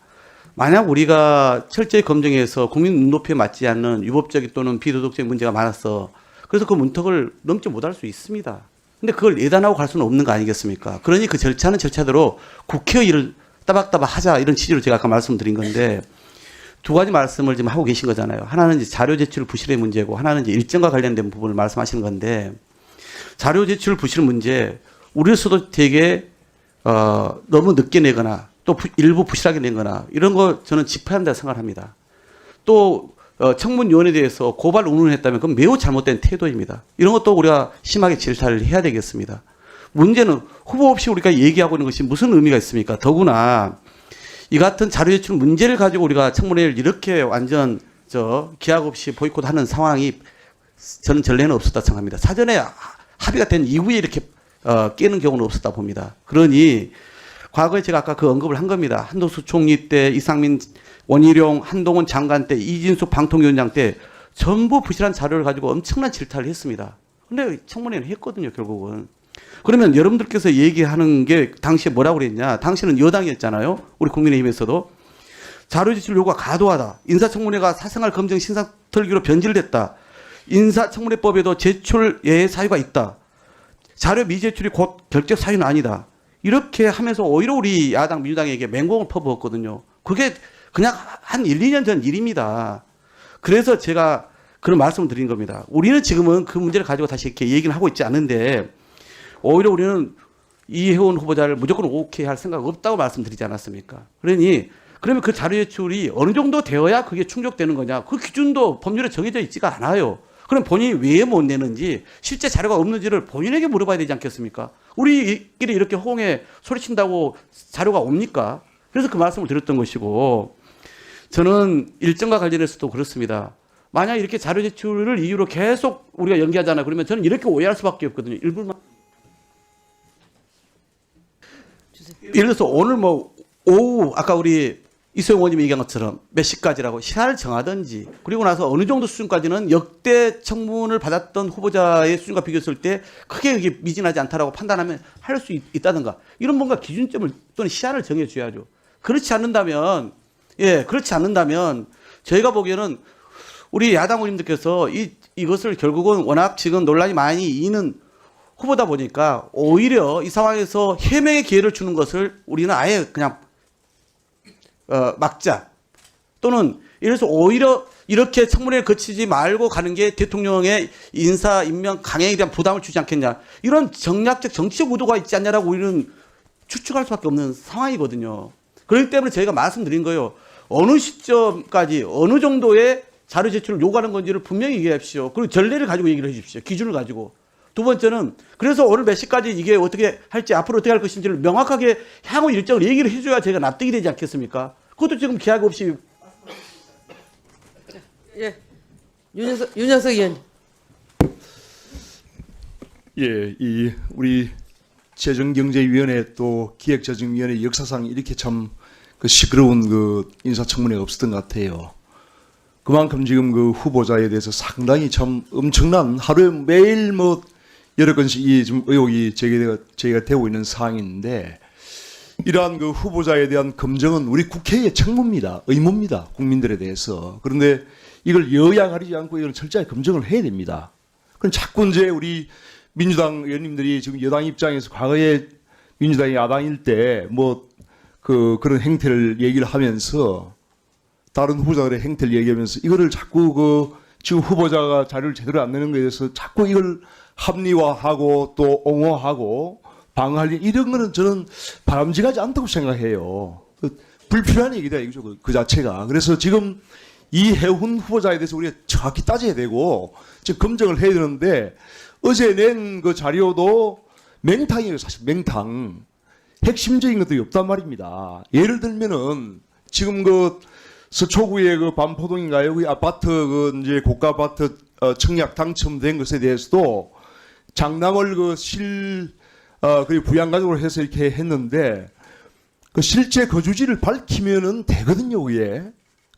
Speaker 2: 만약 우리가 철저히 검증해서 국민 눈높이에 맞지 않는 유법적인 또는 비도덕적인 문제가 많았어. 그래서 그 문턱을 넘지 못할 수 있습니다. 근데 그걸 예단하고 갈 수는 없는 거 아니겠습니까? 그러니 그 절차는 절차대로 국회의 일을 따박따박 하자 이런 취지로 제가 아까 말씀드린 건데 두 가지 말씀을 지금 하고 계신 거잖아요. 하나는 이제 자료 제출 부실의 문제고 하나는 이제 일정과 관련된 부분을 말씀하시는 건데 자료 제출 부실 문제 우리로서도 되게 너무 늦게 내거나 또 일부 부실하게 낸거나 이런 거 저는 짚어야 한다고 생각합니다. 또 청문위원회에 대해서 고발 운운을 했다면 그건 매우 잘못된 태도입니다. 이런 것도 우리가 심하게 질타를 해야 되겠습니다. 문제는 후보 없이 우리가 얘기하고 있는 것이 무슨 의미가 있습니까? 더구나 이 같은 자료 제출 문제를 가지고 우리가 청문회를 이렇게 완전 기약 없이 보이콧하는 상황이 저는 전례는 없었다 생각합니다. 사전에 합의가 된 이후에 이렇게 깨는 경우는 없었다 봅니다. 그러니 과거에 제가 아까 그 언급을 한 겁니다. 한덕수 총리 때, 이상민, 원희룡, 한동훈 장관 때, 이진숙 방통위원장 때 전부 부실한 자료를 가지고 엄청난 질타를 했습니다. 근데 청문회는 했거든요, 결국은. 그러면 여러분들께서 얘기하는 게 당시에 뭐라고 그랬냐. 당시는 여당이었잖아요. 우리 국민의힘에서도. 자료 제출 요구가 과도하다. 인사청문회가 사생활 검증 신상털기로 변질됐다. 인사청문회법에도 제출 예외 사유가 있다. 자료 미제출이 곧 결적 사유는 아니다. 이렇게 하면서 오히려 우리 야당 민주당에게 맹공을 퍼부었거든요. 그게 그냥 한 1, 2년 전 일입니다. 그래서 제가 그런 말씀을 드린 겁니다. 우리는 지금은 그 문제를 가지고 다시 이렇게 얘기를 하고 있지 않은데 오히려 우리는 이혜원 후보자를 무조건 오케이 할 생각 없다고 말씀드리지 않았습니까? 그러니 그러면 그 자료 제출이 어느 정도 되어야 그게 충족되는 거냐? 그 기준도 법률에 정해져 있지가 않아요. 그럼 본인이 왜 못 내는지, 실제 자료가 없는지를 본인에게 물어봐야 되지 않겠습니까? 우리끼리 이렇게 호응에 소리친다고 자료가 옵니까? 그래서 그 말씀을 드렸던 것이고, 저는 일정과 관련해서도 그렇습니다. 만약 이렇게 자료 제출을 이유로 계속 우리가 연기하잖아요. 그러면 저는 이렇게 오해할 수밖에 없거든요. 일부만. 예를 들어서 오늘 뭐 오후 아까 우리 이소영 의원님이 얘기한 것처럼 몇 시까지라고 시간을 정하든지, 그리고 나서 어느 정도 수준까지는 역대 청문을 받았던 후보자의 수준과 비교했을 때 크게 이게 미진하지 않다라고 판단하면 할 수 있다든가, 이런 뭔가 기준점을 또는 시한을 정해줘야죠. 그렇지 않는다면, 그렇지 않는다면 저희가 보기에는 우리 야당 의원님들께서 이것을 결국은 워낙 지금 논란이 많이 있는 후보다 보니까 오히려 이 상황에서 해명의 기회를 주는 것을 우리는 아예 그냥 막자, 또는 이래서 오히려 이렇게 청문회를 거치지 말고 가는 게 대통령의 인사 임명 강행에 대한 부담을 주지 않겠냐, 이런 정략적 정치적 의도가 있지 않냐라고 우리는 추측할 수밖에 없는 상황이거든요. 그렇기 때문에 저희가 말씀드린 거예요. 어느 시점까지 어느 정도의 자료 제출을 요구하는 건지를 분명히 얘기하십시오. 그리고 전례를 가지고 얘기를 해 주십시오. 기준을 가지고. 두 번째는 그래서 오늘 몇 시까지 이게 어떻게 할지, 앞으로 어떻게 할 것인지를 명확하게 향후 일정을 얘기를 해줘야 저희가 납득이 되지 않겠습니까? 그것도 지금 기약 없이.
Speaker 1: 예, 윤영석 의원님.
Speaker 14: 예, 이 우리 재정경제위원회 또 기획재정위원회 역사상 이렇게 참 그 시끄러운 그 인사청문회가 없었던 것 같아요. 그만큼 지금 그 후보자에 대해서 상당히 참 엄청난, 하루에 매일 뭐 여러 건씩 이 지금 의혹이 제기가 되고 있는 상황인데, 이러한 그 후보자에 대한 검증은 우리 국회의 책무입니다. 의무입니다. 국민들에 대해서. 그런데 이걸 여야 가리지 않고 이걸 철저히 검증을 해야 됩니다. 그럼 자꾸 이제 우리 민주당 의원님들이 지금 여당 입장에서 과거에 민주당이 야당일 때 뭐 그런 행태를 얘기를 하면서, 다른 후보자들의 행태를 얘기하면서 이거를 자꾸 그 지금 후보자가 자료를 제대로 안 내는 것에 대해서 자꾸 이걸 합리화하고 또 옹호하고 방어할 이런 거는 저는 바람직하지 않다고 생각해요. 불필요한 얘기다 이거죠, 그 자체가. 그래서 지금 이해훈 후보자에 대해서 우리가 정확히 따져야 되고 지금 검증을 해야 되는데, 어제 낸 그 자료도 맹탕이에요. 사실 맹탕. 핵심적인 것들이 없단 말입니다. 예를 들면은 지금 그 서초구의 그 반포동인가요? 그 아파트 그 이제 고가 아파트 청약 당첨된 것에 대해서도 장남을 그리고 부양가족으로 해서 이렇게 했는데, 그 실제 거주지를 밝히면은 되거든요, 그게.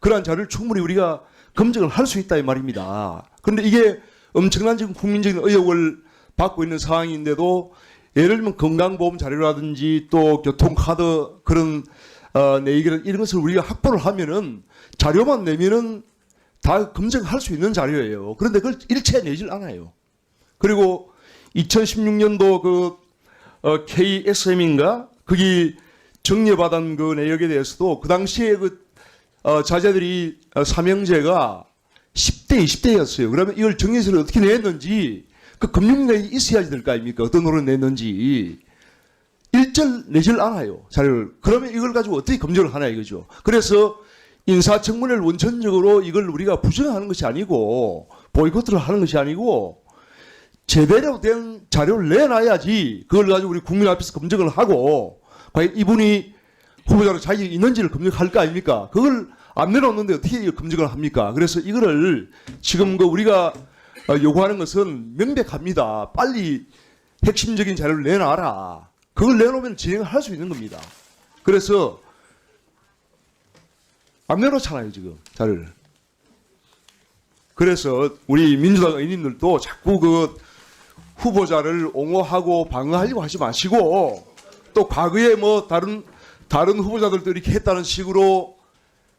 Speaker 14: 그러한 자료를 충분히 우리가 검증을 할 수 있다 이 말입니다. 그런데 이게 엄청난 지금 국민적인 의혹을 받고 있는 상황인데도, 예를 들면 건강보험 자료라든지 또 교통카드 그런 내기를 이런 것을 우리가 확보를 하면은 자료만 내면은 다 검증할 수 있는 자료예요. 그런데 그걸 일체 내질 않아요. 그리고 2016년도 그 KSM인가 거기 정리받은 그 내역에 대해서도 그 당시에 그 자제들이 삼형제가 10대, 20대였어요. 그러면 이걸 정리서를 어떻게 냈는지 그 금융력이 있어야지 될 거 아닙니까? 어떤 노릇을 냈는지. 일절 내질 않아요, 자료를. 그러면 이걸 가지고 어떻게 검증을 하나 이거죠. 그래서 인사청문회를 원천적으로 이걸 우리가 부정하는 것이 아니고 보이콧을 하는 것이 아니고 제대로 된 자료를 내놔야지 그걸 가지고 우리 국민 앞에서 검증을 하고 과연 이분이 후보자로 자격이 있는지를 검증할 거 아닙니까? 그걸 안 내놓는데 어떻게 검증을 합니까? 그래서 이거를 지금 그 우리가 요구하는 것은 명백합니다. 빨리 핵심적인 자료를 내놔라. 그걸 내놓으면 진행을 할 수 있는 겁니다. 그래서 안 내놓잖아요, 지금 자료를. 그래서 우리 민주당 의원님들도 자꾸 그 후보자를 옹호하고 방어하려고 하지 마시고, 또 과거에 뭐 다른 후보자들도 이렇게 했다는 식으로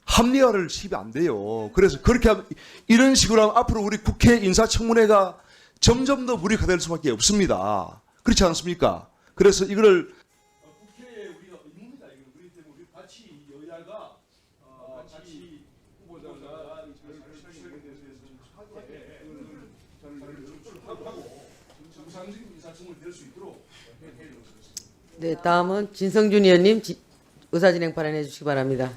Speaker 14: 합리화를 시키면 안 돼요. 그래서 그렇게 하면, 이런 식으로 하면 앞으로 우리 국회 인사청문회가 점점 더 무력화될 수밖에 없습니다. 그렇지 않습니까? 그래서 이거를 국회에 우리가 의무입니다. 그렇기 때문에 우리 같이 여야가 같이 후보자가 정상적인 인사청문회 될 수 있도록.
Speaker 1: 네, 다음은 진성준 의원님 의사진행 발언해 주시기 바랍니다.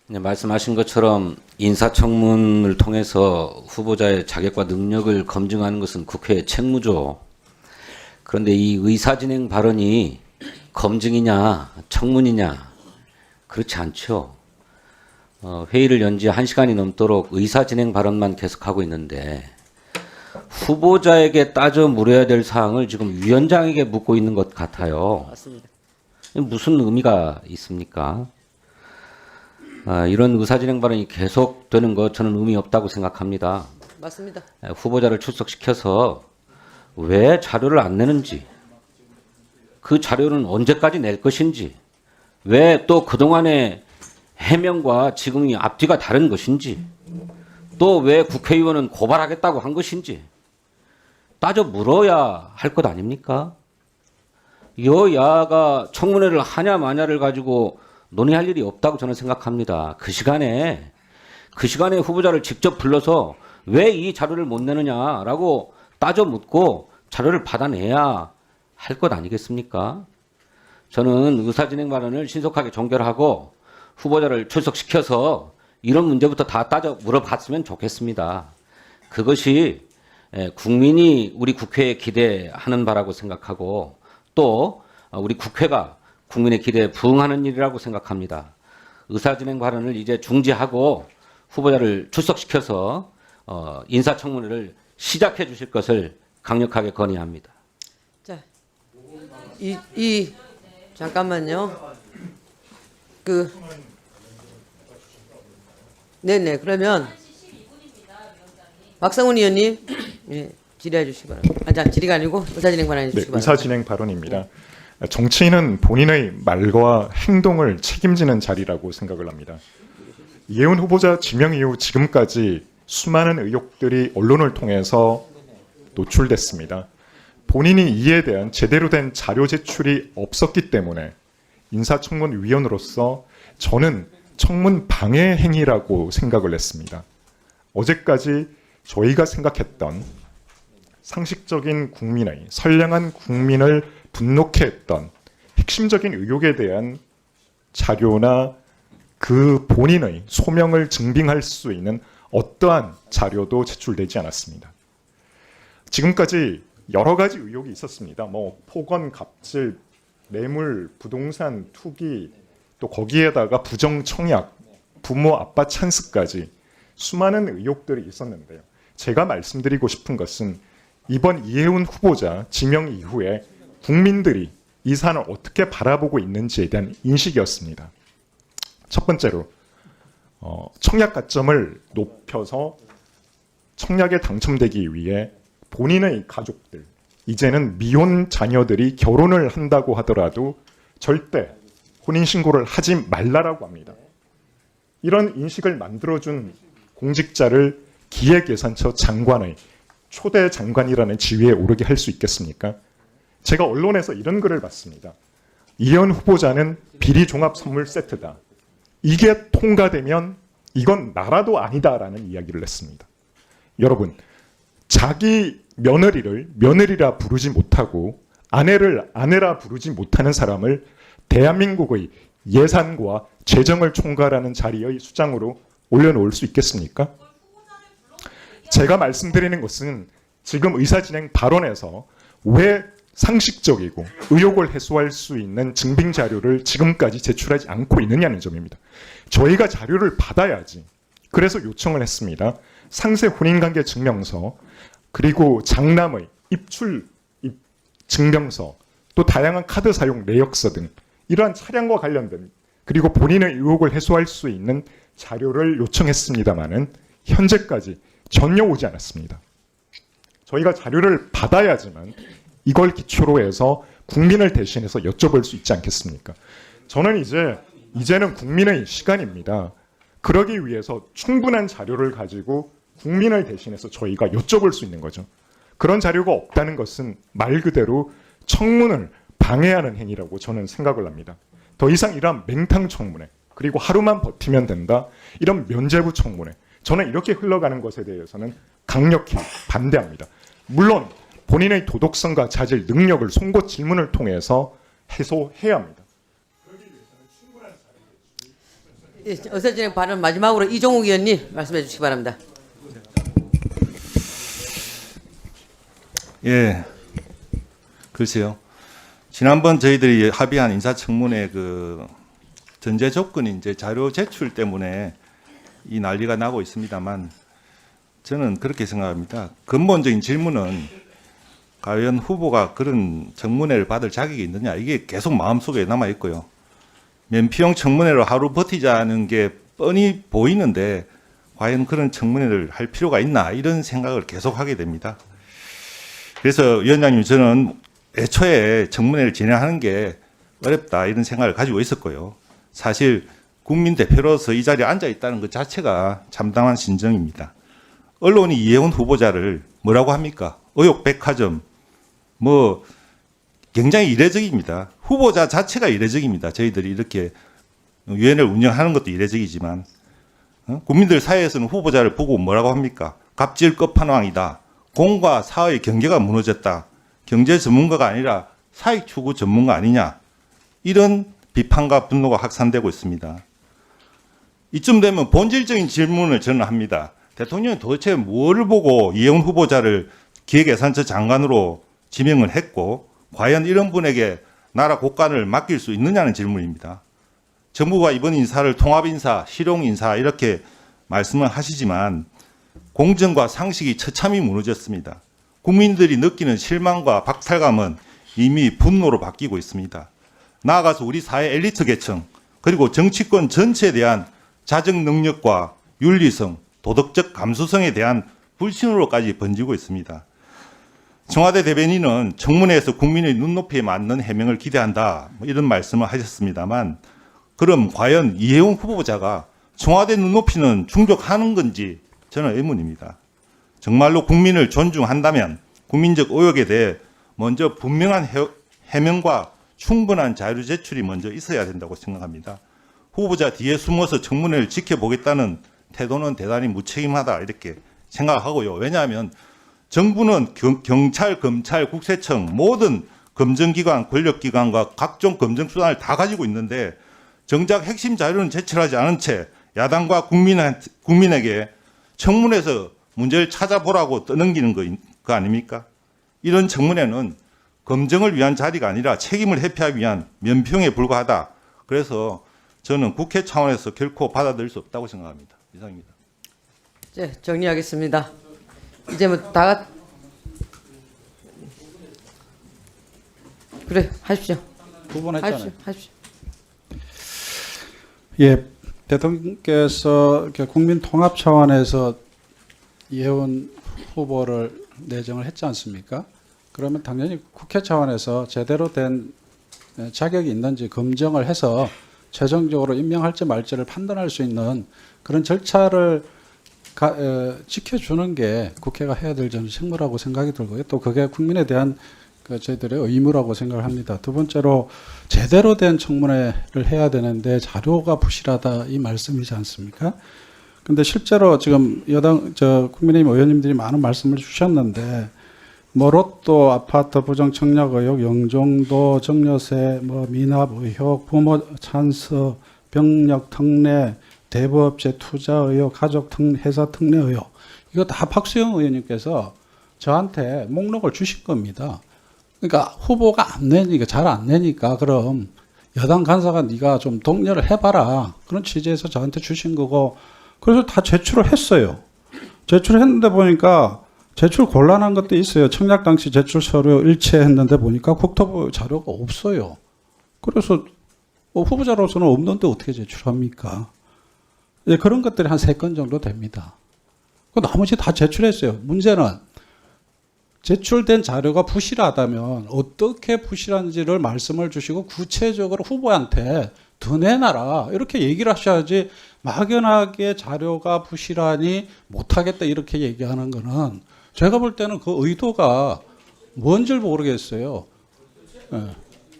Speaker 15: 네, 말씀하신 것처럼 인사청문을 통해서 후보자의 자격과 능력을 검증하는 것은 국회의 책무죠. 그런데 이 의사진행 발언이 검증이냐 청문이냐 그렇지 않죠. 회의를 연 지 1시간이 넘도록 의사진행 발언만 계속하고 있는데 후보자에게 따져 물어야 될 사항을 지금 위원장에게 묻고 있는 것 같아요.
Speaker 1: 맞습니다.
Speaker 15: 무슨 의미가 있습니까? 이런 의사진행 발언이 계속되는 거 저는 의미 없다고 생각합니다.
Speaker 1: 맞습니다.
Speaker 15: 후보자를 출석시켜서 왜 자료를 안 내는지, 그 자료는 언제까지 낼 것인지, 왜 또 그동안의 해명과 지금이 앞뒤가 다른 것인지, 또 왜 국회의원은 고발하겠다고 한 것인지 따져 물어야 할 것 아닙니까? 여야가 청문회를 하냐 마냐를 가지고 논의할 일이 없다고 저는 생각합니다. 그 시간에 후보자를 직접 불러서 왜 이 자료를 못 내느냐라고 따져 묻고 자료를 받아내야 할 것 아니겠습니까? 저는 의사진행 발언을 신속하게 종결하고 후보자를 출석시켜서 이런 문제부터 다 따져 물어봤으면 좋겠습니다. 그것이 국민이 우리 국회에 기대하는 바라고 생각하고 또 우리 국회가 국민의 기대에 부응하는 일이라고 생각합니다. 의사진행 발언을 이제 중지하고 후보자를 출석시켜서 인사청문회를 시작해 주실 것을 강력하게 건의합니다.
Speaker 1: 자, 잠깐만요. 네네, 그러면 박성훈 의원님, 예, 질의해 주시기 바랍니다. 자, 질의가 아니고 의사진행 발언해 주시기 바랍니다.
Speaker 16: 의사진행 발언입니다. 정치인은 본인의 말과 행동을 책임지는 자리라고 생각을 합니다. 이해운 후보자 지명 이후 지금까지 수많은 의혹들이 언론을 통해서 노출됐습니다. 본인이 이에 대한 제대로 된 자료 제출이 없었기 때문에 인사청문위원으로서 저는 청문 방해 행위라고 생각을 했습니다. 어제까지 저희가 생각했던 상식적인 국민의 선량한 국민을 분노케 했던 핵심적인 의혹에 대한 자료나 그 본인의 소명을 증빙할 수 있는 어떠한 자료도 제출되지 않았습니다. 지금까지 여러 가지 의혹이 있었습니다. 폭언, 갑질, 뇌물, 부동산, 투기, 또 거기에다가 부정 청약, 부모 아빠 찬스까지 수많은 의혹들이 있었는데요. 제가 말씀드리고 싶은 것은 이번 이해운 후보자 지명 이후에 국민들이 이 사안을 어떻게 바라보고 있는지에 대한 인식이었습니다. 첫 번째로 청약 가점을 높여서 청약에 당첨되기 위해 본인의 가족들, 이제는 미혼 자녀들이 결혼을 한다고 하더라도 절대 혼인신고를 하지 말라라고 합니다. 이런 인식을 만들어준 공직자를 기획예산처 장관의 초대 장관이라는 지위에 오르게 할 수 있겠습니까? 제가 언론에서 이런 글을 봤습니다. 이현 후보자는 비리 종합 선물 세트다. 이게 통과되면 이건 나라도 아니다라는 이야기를 했습니다. 여러분, 자기 며느리를 며느리라 부르지 못하고 아내를 아내라 부르지 못하는 사람을 대한민국의 예산과 재정을 총괄하는 자리의 수장으로 올려놓을 수 있겠습니까? 제가 말씀드리는 것은 지금 의사진행 발언에서 왜 상식적이고 의혹을 해소할 수 있는 증빙 자료를 지금까지 제출하지 않고 있느냐는 점입니다. 저희가 자료를 받아야지. 그래서 요청을 했습니다. 상세 혼인관계 증명서, 그리고 장남의 입출 증명서, 또 다양한 카드 사용 내역서 등 이러한 차량과 관련된 그리고 본인의 의혹을 해소할 수 있는 자료를 요청했습니다마는 현재까지 전혀 오지 않았습니다. 저희가 자료를 받아야지만 이걸 기초로 해서 국민을 대신해서 여쭤볼 수 있지 않겠습니까? 저는 이제는 국민의 시간입니다. 그러기 위해서 충분한 자료를 가지고 국민을 대신해서 저희가 여쭤볼 수 있는 거죠. 그런 자료가 없다는 것은 말 그대로 청문을 방해하는 행위라고 저는 생각을 합니다. 더 이상 이런 맹탕 청문회, 그리고 하루만 버티면 된다, 이런 면죄부 청문회, 저는 이렇게 흘러가는 것에 대해서는 강력히 반대합니다. 물론 본인의 도덕성과 자질, 능력을 송곳 질문을 통해서 해소해야 합니다.
Speaker 1: 예, 어서 진행 발언 마지막으로 이종욱 의원님 말씀해 주시기 바랍니다.
Speaker 17: 예, 글쎄요. 지난번 저희들이 합의한 인사청문회 그 전제 조건이 이제 자료 제출 때문에 이 난리가 나고 있습니다만 저는 그렇게 생각합니다. 근본적인 질문은 과연 후보가 그런 청문회를 받을 자격이 있느냐 이게 계속 마음속에 남아 있고요. 면피용 청문회로 하루 버티자는 게 뻔히 보이는데 과연 그런 청문회를 할 필요가 있나 이런 생각을 계속 하게 됩니다. 그래서 위원장님 저는 애초에 청문회를 진행하는 게 어렵다 이런 생각을 가지고 있었고요. 사실 국민 대표로서 이 자리에 앉아 있다는 것 자체가 참담한 신정입니다. 언론이 이혜원 후보자를 뭐라고 합니까? 의혹 백화점, 뭐 굉장히 이례적입니다. 후보자 자체가 이례적입니다. 저희들이 이렇게 위원회를 운영하는 것도 이례적이지만 국민들 사이에서는 후보자를 보고 뭐라고 합니까? 갑질 끝판왕이다. 공과 사의 경계가 무너졌다. 경제 전문가가 아니라 사익 추구 전문가 아니냐. 이런 비판과 분노가 확산되고 있습니다. 이쯤 되면 본질적인 질문을 저는 합니다. 대통령이 도대체 뭐를 보고 이혜원 후보자를 기획예산처 장관으로 지명을 했고 과연 이런 분에게 나라 곳간을 맡길 수 있느냐는 질문입니다. 정부가 이번 인사를 통합인사, 실용인사 이렇게 말씀을 하시지만 공정과 상식이 처참히 무너졌습니다. 국민들이 느끼는 실망과 박탈감은 이미 분노로 바뀌고 있습니다. 나아가서 우리 사회 엘리트 계층 그리고 정치권 전체에 대한 자정 능력과 윤리성, 도덕적 감수성에 대한 불신으로까지 번지고 있습니다. 청와대 대변인은 청문회에서 국민의 눈높이에 맞는 해명을 기대한다 이런 말씀을 하셨습니다만 그럼 과연 이혜원 후보자가 청와대 눈높이는 충족하는 건지 저는 의문입니다. 정말로 국민을 존중한다면 국민적 의혹에 대해 먼저 분명한 해명과 충분한 자료 제출이 먼저 있어야 된다고 생각합니다. 후보자 뒤에 숨어서 청문회를 지켜보겠다는 태도는 대단히 무책임하다 이렇게 생각하고요. 왜냐하면 정부는 경찰, 검찰, 국세청 모든 검증기관, 권력기관과 각종 검증수단을 다 가지고 있는데 정작 핵심 자료는 제출하지 않은 채 야당과 국민에게 청문회에서 문제를 찾아보라고 떠넘기는 거 아닙니까? 이런 청문회는 검증을 위한 자리가 아니라 책임을 회피하기 위한 면피용에 불과하다. 그래서 저는 국회 차원에서 결코 받아들일 수 없다고 생각합니다. 이상입니다.
Speaker 1: 네, 정리하겠습니다. 이제 뭐 다 그래 하십시오.
Speaker 8: 두 번 했잖아요.
Speaker 1: 하십시오.
Speaker 8: 예, 대통령께서 국민 통합 차원에서 이혜원 후보를 내정을 했지 않습니까? 그러면 당연히 국회 차원에서 제대로 된 자격이 있는지 검증을 해서 최종적으로 임명할지 말지를 판단할 수 있는 그런 절차를 지켜주는 게 국회가 해야 될 저는 책무라고 생각이 들고요. 또 그게 국민에 대한 저희들의 의무라고 생각을 합니다. 두 번째로 제대로 된 청문회를 해야 되는데 자료가 부실하다 이 말씀이지 않습니까? 근데 실제로 지금 국민의힘 의원님들이 많은 말씀을 주셨는데 뭐 로또 아파트 부정 청약 의혹, 영종도 정려세, 뭐 미납 의혹, 부모 찬스, 병력 특례, 대부업체 투자 의혹, 가족 회사 특례 의혹 이거 다 박수영 의원님께서 저한테 목록을 주신 겁니다. 그러니까 후보가 안 내니까 잘 안 내니까 그럼 여당 간사가 네가 좀 독려를 해봐라 그런 취지에서 저한테 주신 거고 그래서 다 제출을 했어요. 제출했는데 보니까 제출 곤란한 것도 있어요. 청약 당시 제출 서류 일치했는데 보니까 국토부 자료가 없어요. 그래서 후보자로서는 없는데 어떻게 제출합니까? 예, 그런 것들이 한 3건 정도 됩니다. 나머지 다 제출했어요. 문제는 제출된 자료가 부실하다면 어떻게 부실한지를 말씀을 주시고 구체적으로 후보한테 더 내놔라 이렇게 얘기를 하셔야지 막연하게 자료가 부실하니 못하겠다 이렇게 얘기하는 거는 제가 볼 때는 그 의도가 뭔지를 모르겠어요. 예.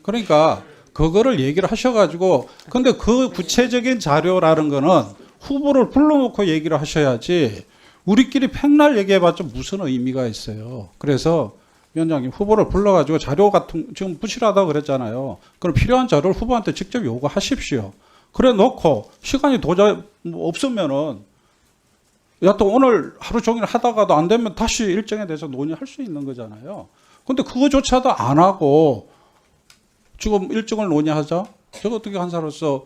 Speaker 8: 그러니까 그거를 얘기를 하셔가지고 근데 그 구체적인 자료라는 거는 후보를 불러놓고 얘기를 하셔야지 우리끼리 팽날 얘기해봤자 무슨 의미가 있어요. 그래서 위원장님 후보를 불러가지고 자료 같은 지금 부실하다고 그랬잖아요. 그럼 필요한 자료를 후보한테 직접 요구하십시오. 그래 놓고 시간이 도저히 없으면은 여하튼 오늘 하루 종일 하다가도 안 되면 다시 일정에 대해서 논의할 수 있는 거잖아요. 근데 그거조차도 안 하고 지금 일정을 논의하자? 제가 어떻게 간사로서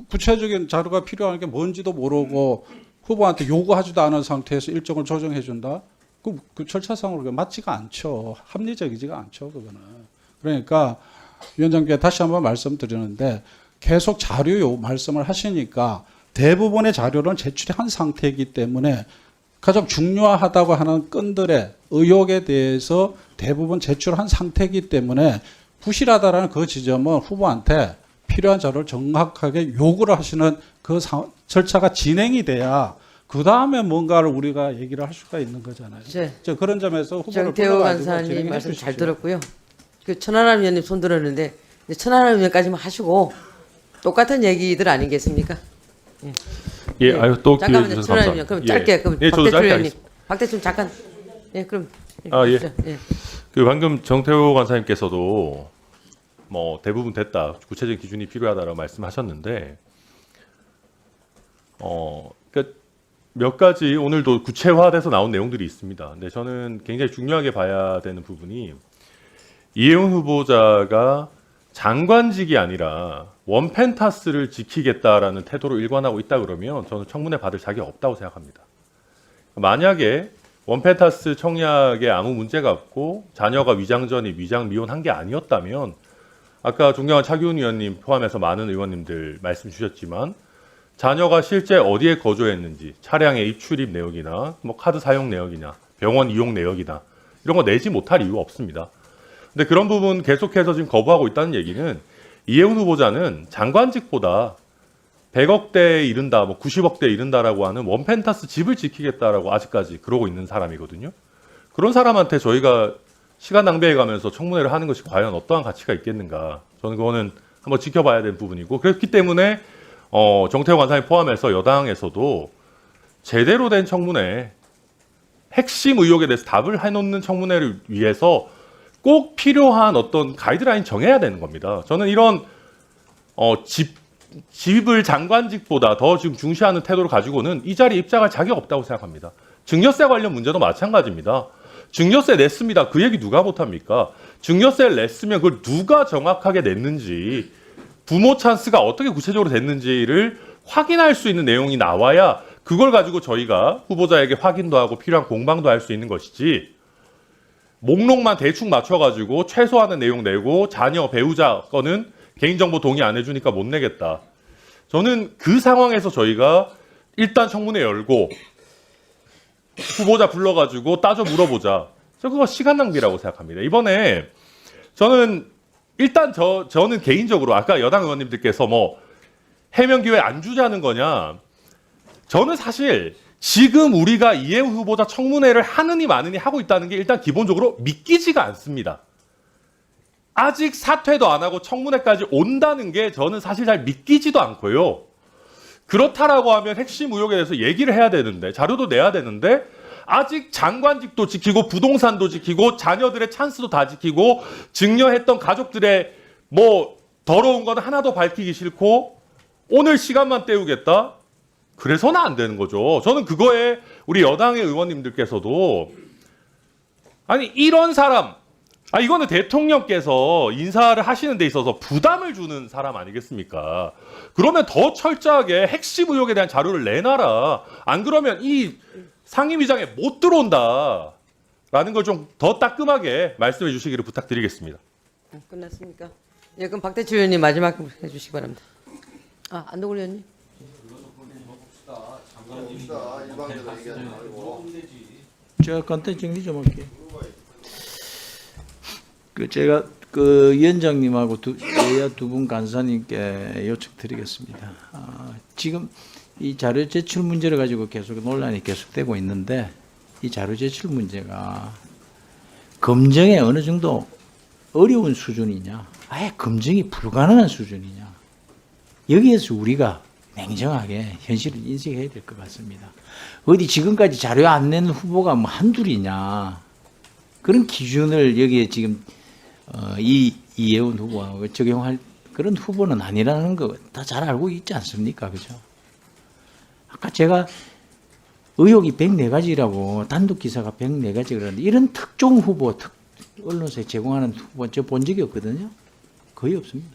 Speaker 8: 구체적인 자료가 필요한 게 뭔지도 모르고 후보한테 요구하지도 않은 상태에서 일정을 조정해 준다? 그 절차상으로 맞지가 않죠. 합리적이지가 않죠. 그거는. 그러니까 위원장께 다시 한번 말씀드리는데 계속 자료 말씀을 하시니까 대부분의 자료를 제출한 상태이기 때문에 가장 중요하다고 하는 건들의 의혹에 대해서 대부분 제출한 상태이기 때문에 부실하다라는 그 지점은 후보한테 필요한 자료를 정확하게 요구를 하시는 그 절차가 진행이 돼야 그 다음에 뭔가를 우리가 얘기를 할 수가 있는 거잖아요. 그런 점에서 후보를
Speaker 1: 정태호 간사님 말씀 잘 들었고요. 그 천하람 위원님 손 들었는데 천하람 위원까지만 하시고 똑같은 얘기들 아니겠습니까?
Speaker 7: 예, 아유 또 기회
Speaker 1: 잠깐만요,
Speaker 7: 주셔서
Speaker 1: 천하람 위원.
Speaker 7: 감사합니다.
Speaker 1: 그럼 짧게 그럼
Speaker 7: 예, 저도
Speaker 1: 박대출
Speaker 7: 짧게
Speaker 1: 위원님.
Speaker 7: 하겠습니다.
Speaker 1: 박대출 잠깐. 예, 그럼.
Speaker 7: 아, 예.
Speaker 1: 예.
Speaker 7: 그 방금 정태호 간사님께서도 뭐 대부분 됐다, 구체적인 기준이 필요하다라고 말씀하셨는데, 그러니까 몇 가지 오늘도 구체화돼서 나온 내용들이 있습니다. 근데 저는 굉장히 중요하게 봐야 되는 부분이 이해운 후보자가 장관직이 아니라 원펜타스를 지키겠다라는 태도로 일관하고 있다 그러면 저는 청문회 받을 자격이 없다고 생각합니다. 만약에 원펜타스 청약에 아무 문제가 없고 자녀가 위장 전입, 위장 미혼한 게 아니었다면 아까 존경한 차기훈 의원님 포함해서 많은 의원님들 말씀 주셨지만 자녀가 실제 어디에 거주했는지, 차량의 입출입 내역이나 뭐 카드 사용 내역이나 병원 이용 내역이나 이런 거 내지 못할 이유 없습니다. 근데 그런 부분 계속해서 지금 거부하고 있다는 얘기는 이해운 후보자는 장관직보다 100억대에 이른다, 뭐 90억대에 이른다라고 하는 원펜타스 집을 지키겠다라고 아직까지 그러고 있는 사람이거든요. 그런 사람한테 저희가 시간 낭비해 가면서 청문회를 하는 것이 과연 어떠한 가치가 있겠는가. 저는 그거는 한번 지켜봐야 되는 부분이고, 그렇기 때문에 정태호 간사님 포함해서 여당에서도 제대로 된 청문회, 핵심 의혹에 대해서 답을 해놓는 청문회를 위해서 꼭 필요한 어떤 가이드라인 정해야 되는 겁니다. 저는 이런 집을 장관직보다 더 지금 중시하는 태도를 가지고는 이 자리에 입장할 자격 없다고 생각합니다. 증여세 관련 문제도 마찬가지입니다. 증여세 냈습니다. 그 얘기 누가 못합니까? 증여세를 냈으면 그걸 누가 정확하게 냈는지, 부모 찬스가 어떻게 구체적으로 됐는지를 확인할 수 있는 내용이 나와야 그걸 가지고 저희가 후보자에게 확인도 하고 필요한 공방도 할 수 있는 것이지, 목록만 대충 맞춰가지고 최소한의 내용 내고 자녀, 배우자 거는 개인정보 동의 안 해주니까 못 내겠다. 저는 그 상황에서 저희가 일단 청문회 열고 후보자 불러가지고 따져 물어보자. 저 그거 시간 낭비라고 생각합니다. 이번에 저는 일단 저는 개인적으로 아까 여당 의원님들께서 뭐 해명 기회 안 주자는 거냐. 저는 사실 지금 우리가 이해운 후보자 청문회를 하느니 마느니 하고 있다는 게 일단 기본적으로 믿기지가 않습니다. 아직 사퇴도 안 하고 청문회까지 온다는 게 저는 사실 잘 믿기지도 않고요. 그렇다라고 하면 핵심 의혹에 대해서 얘기를 해야 되는데, 자료도 내야 되는데, 아직 장관직도 지키고 부동산도 지키고 자녀들의 찬스도 다 지키고 증여했던 가족들의 뭐 더러운 건 하나도 밝히기 싫고 오늘 시간만 때우겠다? 그래서는 안 되는 거죠. 저는 그거에 우리 여당의 의원님들께서도 아니 이런 사람, 이거는 대통령께서 인사를 하시는 데 있어서 부담을 주는 사람 아니겠습니까? 그러면 더 철저하게 핵심 의혹에 대한 자료를 내놔라. 안 그러면 이 상임위장에 못 들어온다라는 걸 좀 더 따끔하게 말씀해 주시기를 부탁드리겠습니다.
Speaker 1: 끝났습니까? 예, 그럼 박대출 의원님 마지막 해주시기 바랍니다. 안동훈 의원님.
Speaker 13: 제가 간단히 정리 좀 할게요. 제가 위원장님하고 여야 두 분 간사님께 요청드리겠습니다. 지금 이 자료 제출 문제를 가지고 계속 논란이 계속되고 있는데 이 자료 제출 문제가 검증에 어느 정도 어려운 수준이냐, 아예 검증이 불가능한 수준이냐, 여기에서 우리가 냉정하게 현실을 인식해야 될 것 같습니다. 어디 지금까지 자료 안 낸 후보가 뭐 한둘이냐, 그런 기준을 여기에 지금 이해운 후보하고 적용할 그런 후보는 아니라는 거 다 잘 알고 있지 않습니까? 그죠? 아까 제가 의혹이 104가지라고 단독 기사가 104가지 그러는데 이런 특종 후보, 언론사에 제공하는 후보 저 본 적이 없거든요. 거의 없습니다.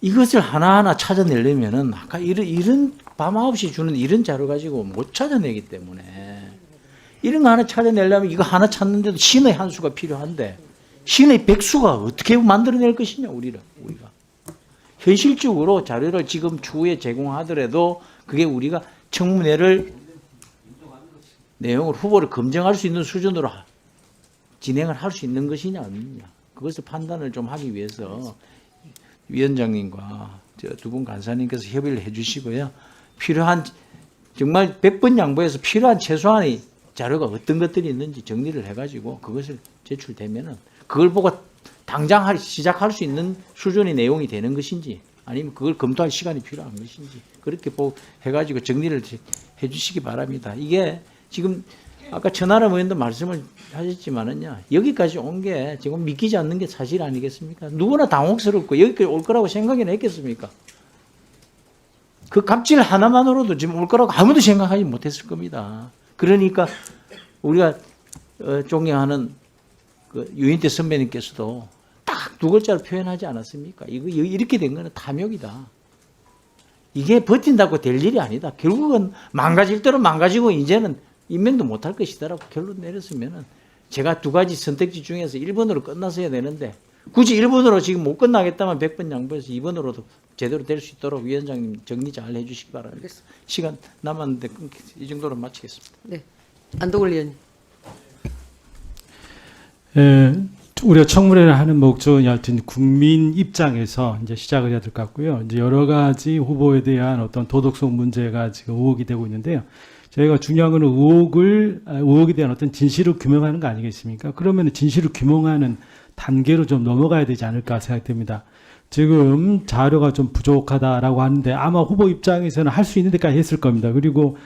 Speaker 13: 이것을 하나하나 찾아내려면은 아까 이런 밤 9시 주는 이런 자료 가지고 못 찾아내기 때문에 이런 거 하나 찾아내려면 이거 하나 찾는데도 신의 한 수가 필요한데 신의 백수가 어떻게 만들어낼 것이냐 우리가 현실적으로 자료를 지금 추후에 제공하더라도 그게 우리가 청문회를 내용을 후보를 검증할 수 있는 수준으로 진행을 할 수 있는 것이냐 아니냐 그것을 판단을 좀 하기 위해서 위원장님과 두 분 간사님께서 협의를 해주시고요. 필요한 정말 100번 양보해서 필요한 최소한의 자료가 어떤 것들이 있는지 정리를 해가지고 그것을 제출되면은 그걸 보고 당장 시작할 수 있는 수준의 내용이 되는 것인지 아니면 그걸 검토할 시간이 필요한 것인지 그렇게 해가지고 정리를 해주시기 바랍니다. 이게 지금 아까 천하람 의원도 말씀을 하셨지만은요 여기까지 온 게 지금 믿기지 않는 게 사실 아니겠습니까? 누구나 당혹스럽고 여기까지 올 거라고 생각이나 했겠습니까? 그 갑질 하나만으로도 지금 올 거라고 아무도 생각하지 못했을 겁니다. 그러니까 우리가 존경하는 그 유인태 선배님께서도 딱 두 글자로 표현하지 않았습니까? 이거 이렇게 된 거는 탐욕이다. 이게 버틴다고 될 일이 아니다. 결국은 망가질 대로 망가지고 이제는 임명도 못할 것이다라고 결론 내렸으면은 제가 두 가지 선택지 중에서 1번으로 끝났어야 되는데 굳이 1번으로 지금 못 끝나겠다면 100번 양보해서 2번으로도 제대로 될 수 있도록 위원장님 정리 잘 해주시기 바랍니다. 시간 남았는데 이 정도로 마치겠습니다.
Speaker 1: 네, 안동걸 의원님.
Speaker 8: 우리가 청문회를 하는 목적은 여하튼 국민 입장에서 이제 시작을 해야 될 것 같고요. 이제 여러 가지 후보에 대한 어떤 도덕성 문제가 지금 의혹이 되고 있는데요. 저희가 중요한 건 의혹에 대한 어떤 진실을 규명하는 거 아니겠습니까? 그러면 진실을 규명하는 단계로 좀 넘어가야 되지 않을까 생각됩니다. 지금 자료가 좀 부족하다라고 하는데 아마 후보 입장에서는 할 수 있는 데까지 했을 겁니다. 그리고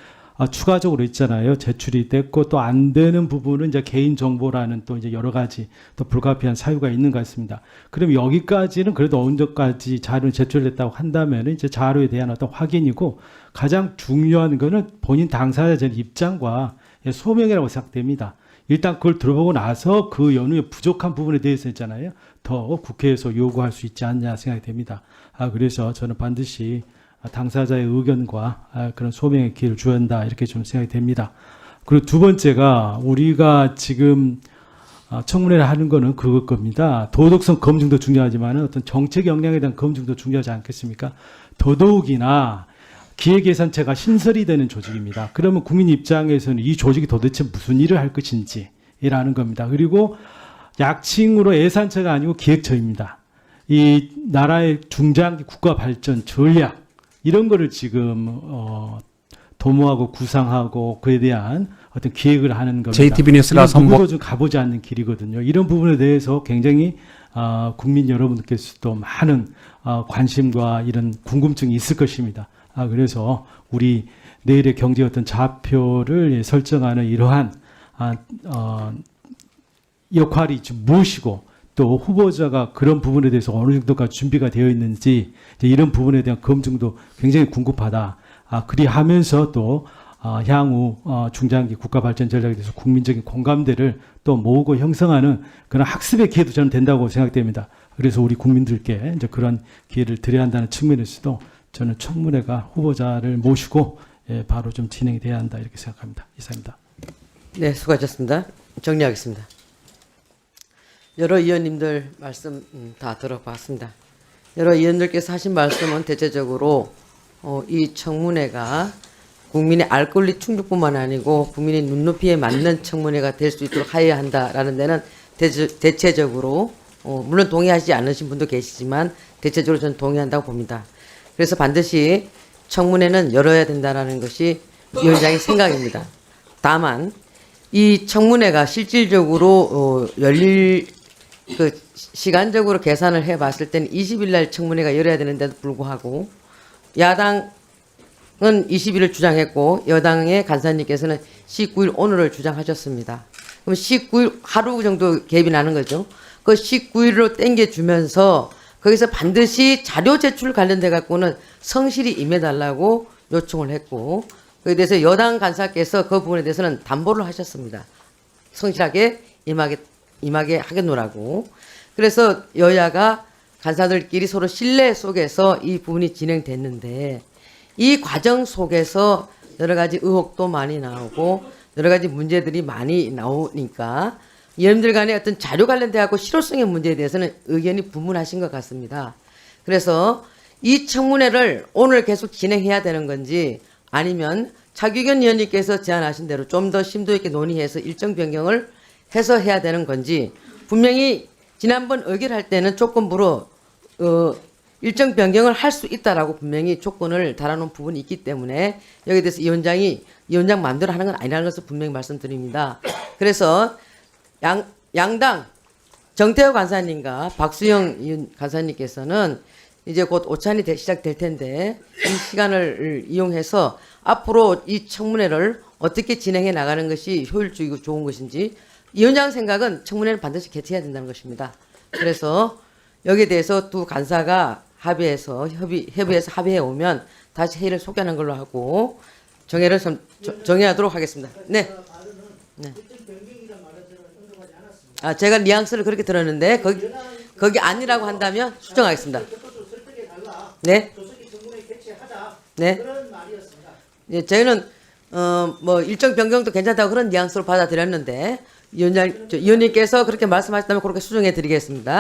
Speaker 8: 추가적으로 있잖아요. 제출이 됐고 또 안 되는 부분은 이제 개인정보라는 또 이제 여러 가지 또 불가피한 사유가 있는 것 같습니다. 그럼 여기까지는 그래도 어느 정도까지 자료를 제출했다고 한다면 이제 자료에 대한 어떤 확인이고 가장 중요한 거는 본인 당사자의 입장과 소명이라고 생각됩니다. 일단 그걸 들어보고 나서 그 연후에 부족한 부분에 대해서 있잖아요. 더 국회에서 요구할 수 있지 않냐 생각이 됩니다. 그래서 저는 반드시 당사자의 의견과 그런 소명의 기회를 줘야 한다 이렇게 좀 생각이 됩니다. 그리고 두 번째가 우리가 지금 청문회를 하는 거는 그걸 겁니다. 도덕성 검증도 중요하지만 어떤 정책 역량에 대한 검증도 중요하지 않겠습니까? 더더욱이나 기획예산처가 신설이 되는 조직입니다. 그러면 국민 입장에서는 이 조직이 도대체 무슨 일을 할 것인지라는 겁니다. 그리고 약칭으로 예산처가 아니고 기획처입니다. 이 나라의 중장기 국가 발전 전략 이런 거를 지금 도모하고 구상하고 그에 대한 어떤 기획을 하는 겁니다.
Speaker 18: JTB 뉴스라 선보
Speaker 8: 누구도 좀 가보지 않는 길이거든요. 이런 부분에 대해서 굉장히 국민 여러분들께서도 많은 관심과 이런 궁금증이 있을 것입니다. 그래서 우리 내일의 경제 어떤 좌표를 설정하는 이러한 역할이 좀 무엇이고 또 후보자가 그런 부분에 대해서 어느 정도까지 준비가 되어 있는지 이런 부분에 대한 검증도 굉장히 궁금하다. 그리하면서 또 향후 중장기 국가 발전 전략에 대해서 국민적인 공감대를 또 모으고 형성하는 그런 학습의 기회도 저는 된다고 생각됩니다. 그래서 우리 국민들께 이제 그런 기회를 드려야 한다는 측면에서도 저는 청문회가 후보자를 모시고 바로 좀 진행이 돼야 한다 이렇게 생각합니다. 이상입니다.
Speaker 1: 네, 수고하셨습니다. 정리하겠습니다. 여러 의원님들 말씀 다 들어봤습니다. 여러 의원들께서 하신 말씀은 대체적으로 이 청문회가 국민의 알 권리 충족뿐만 아니고 국민의 눈높이에 맞는 청문회가 될 수 있도록 하여야 한다라는 데는 대체적으로 물론 동의하지 않으신 분도 계시지만 대체적으로 저는 동의한다고 봅니다. 그래서 반드시 청문회는 열어야 된다라는 것이 위원장의 생각입니다. 다만 이 청문회가 실질적으로 열릴 시간적으로 계산을 해봤을 때는 20일 날 청문회가 열어야 되는데도 불구하고 야당은 20일을 주장했고 여당의 간사님께서는 19일 오늘을 주장하셨습니다. 그럼 19일 하루 정도 갭이 나는 거죠. 그 19일로 땡겨주면서 그 거기서 반드시 자료 제출 관련돼 갖고는 성실히 임해달라고 요청을 했고 거기에 대해서 여당 간사께서 그 부분에 대해서는 담보를 하셨습니다. 성실하게 임하게 하겠노라고. 그래서 여야가 간사들끼리 서로 신뢰 속에서 이 부분이 진행됐는데 이 과정 속에서 여러 가지 의혹도 많이 나오고 여러 가지 문제들이 많이 나오니까 위원님들 간의 어떤 자료 관련돼 갖고 실효성의 문제에 대해서는 의견이 분분하신 것 같습니다. 그래서 이 청문회를 오늘 계속 진행해야 되는 건지 아니면 차규견 의원님께서 제안하신 대로 좀 더 심도 있게 논의해서 일정 변경을 해서 해야 되는 건지 분명히 지난번 의결할 때는 조건부로 일정 변경을 할 수 있다라고 분명히 조건을 달아놓은 부분이 있기 때문에 여기에 대해서 위원장 마음대로 하는 건 아니라는 것을 분명히 말씀드립니다. 그래서 양당 정태호 간사님과 박수영 간사님께서는 이제 곧 오찬이 시작될 텐데 이 시간을 이용해서 앞으로 이 청문회를 어떻게 진행해 나가는 것이 효율적이고 좋은 것인지 위원장 생각은 청문회를 반드시 개최해야 된다는 것입니다. 그래서 여기에 대해서 두 간사가 협의해서 합의해 오면 다시 회의를 소개하는 걸로 하고 정해하도록 하겠습니다. 네. 네. 제가 뉘앙스를 그렇게 들었는데 거기 아니라고 한다면 수정하겠습니다. 네. 네. 네, 저희는 뭐 일정 변경도 괜찮다고 그런 뉘앙스로 받아들였는데 위원님께서 그렇게 말씀하셨다면 그렇게 수정해 드리겠습니다.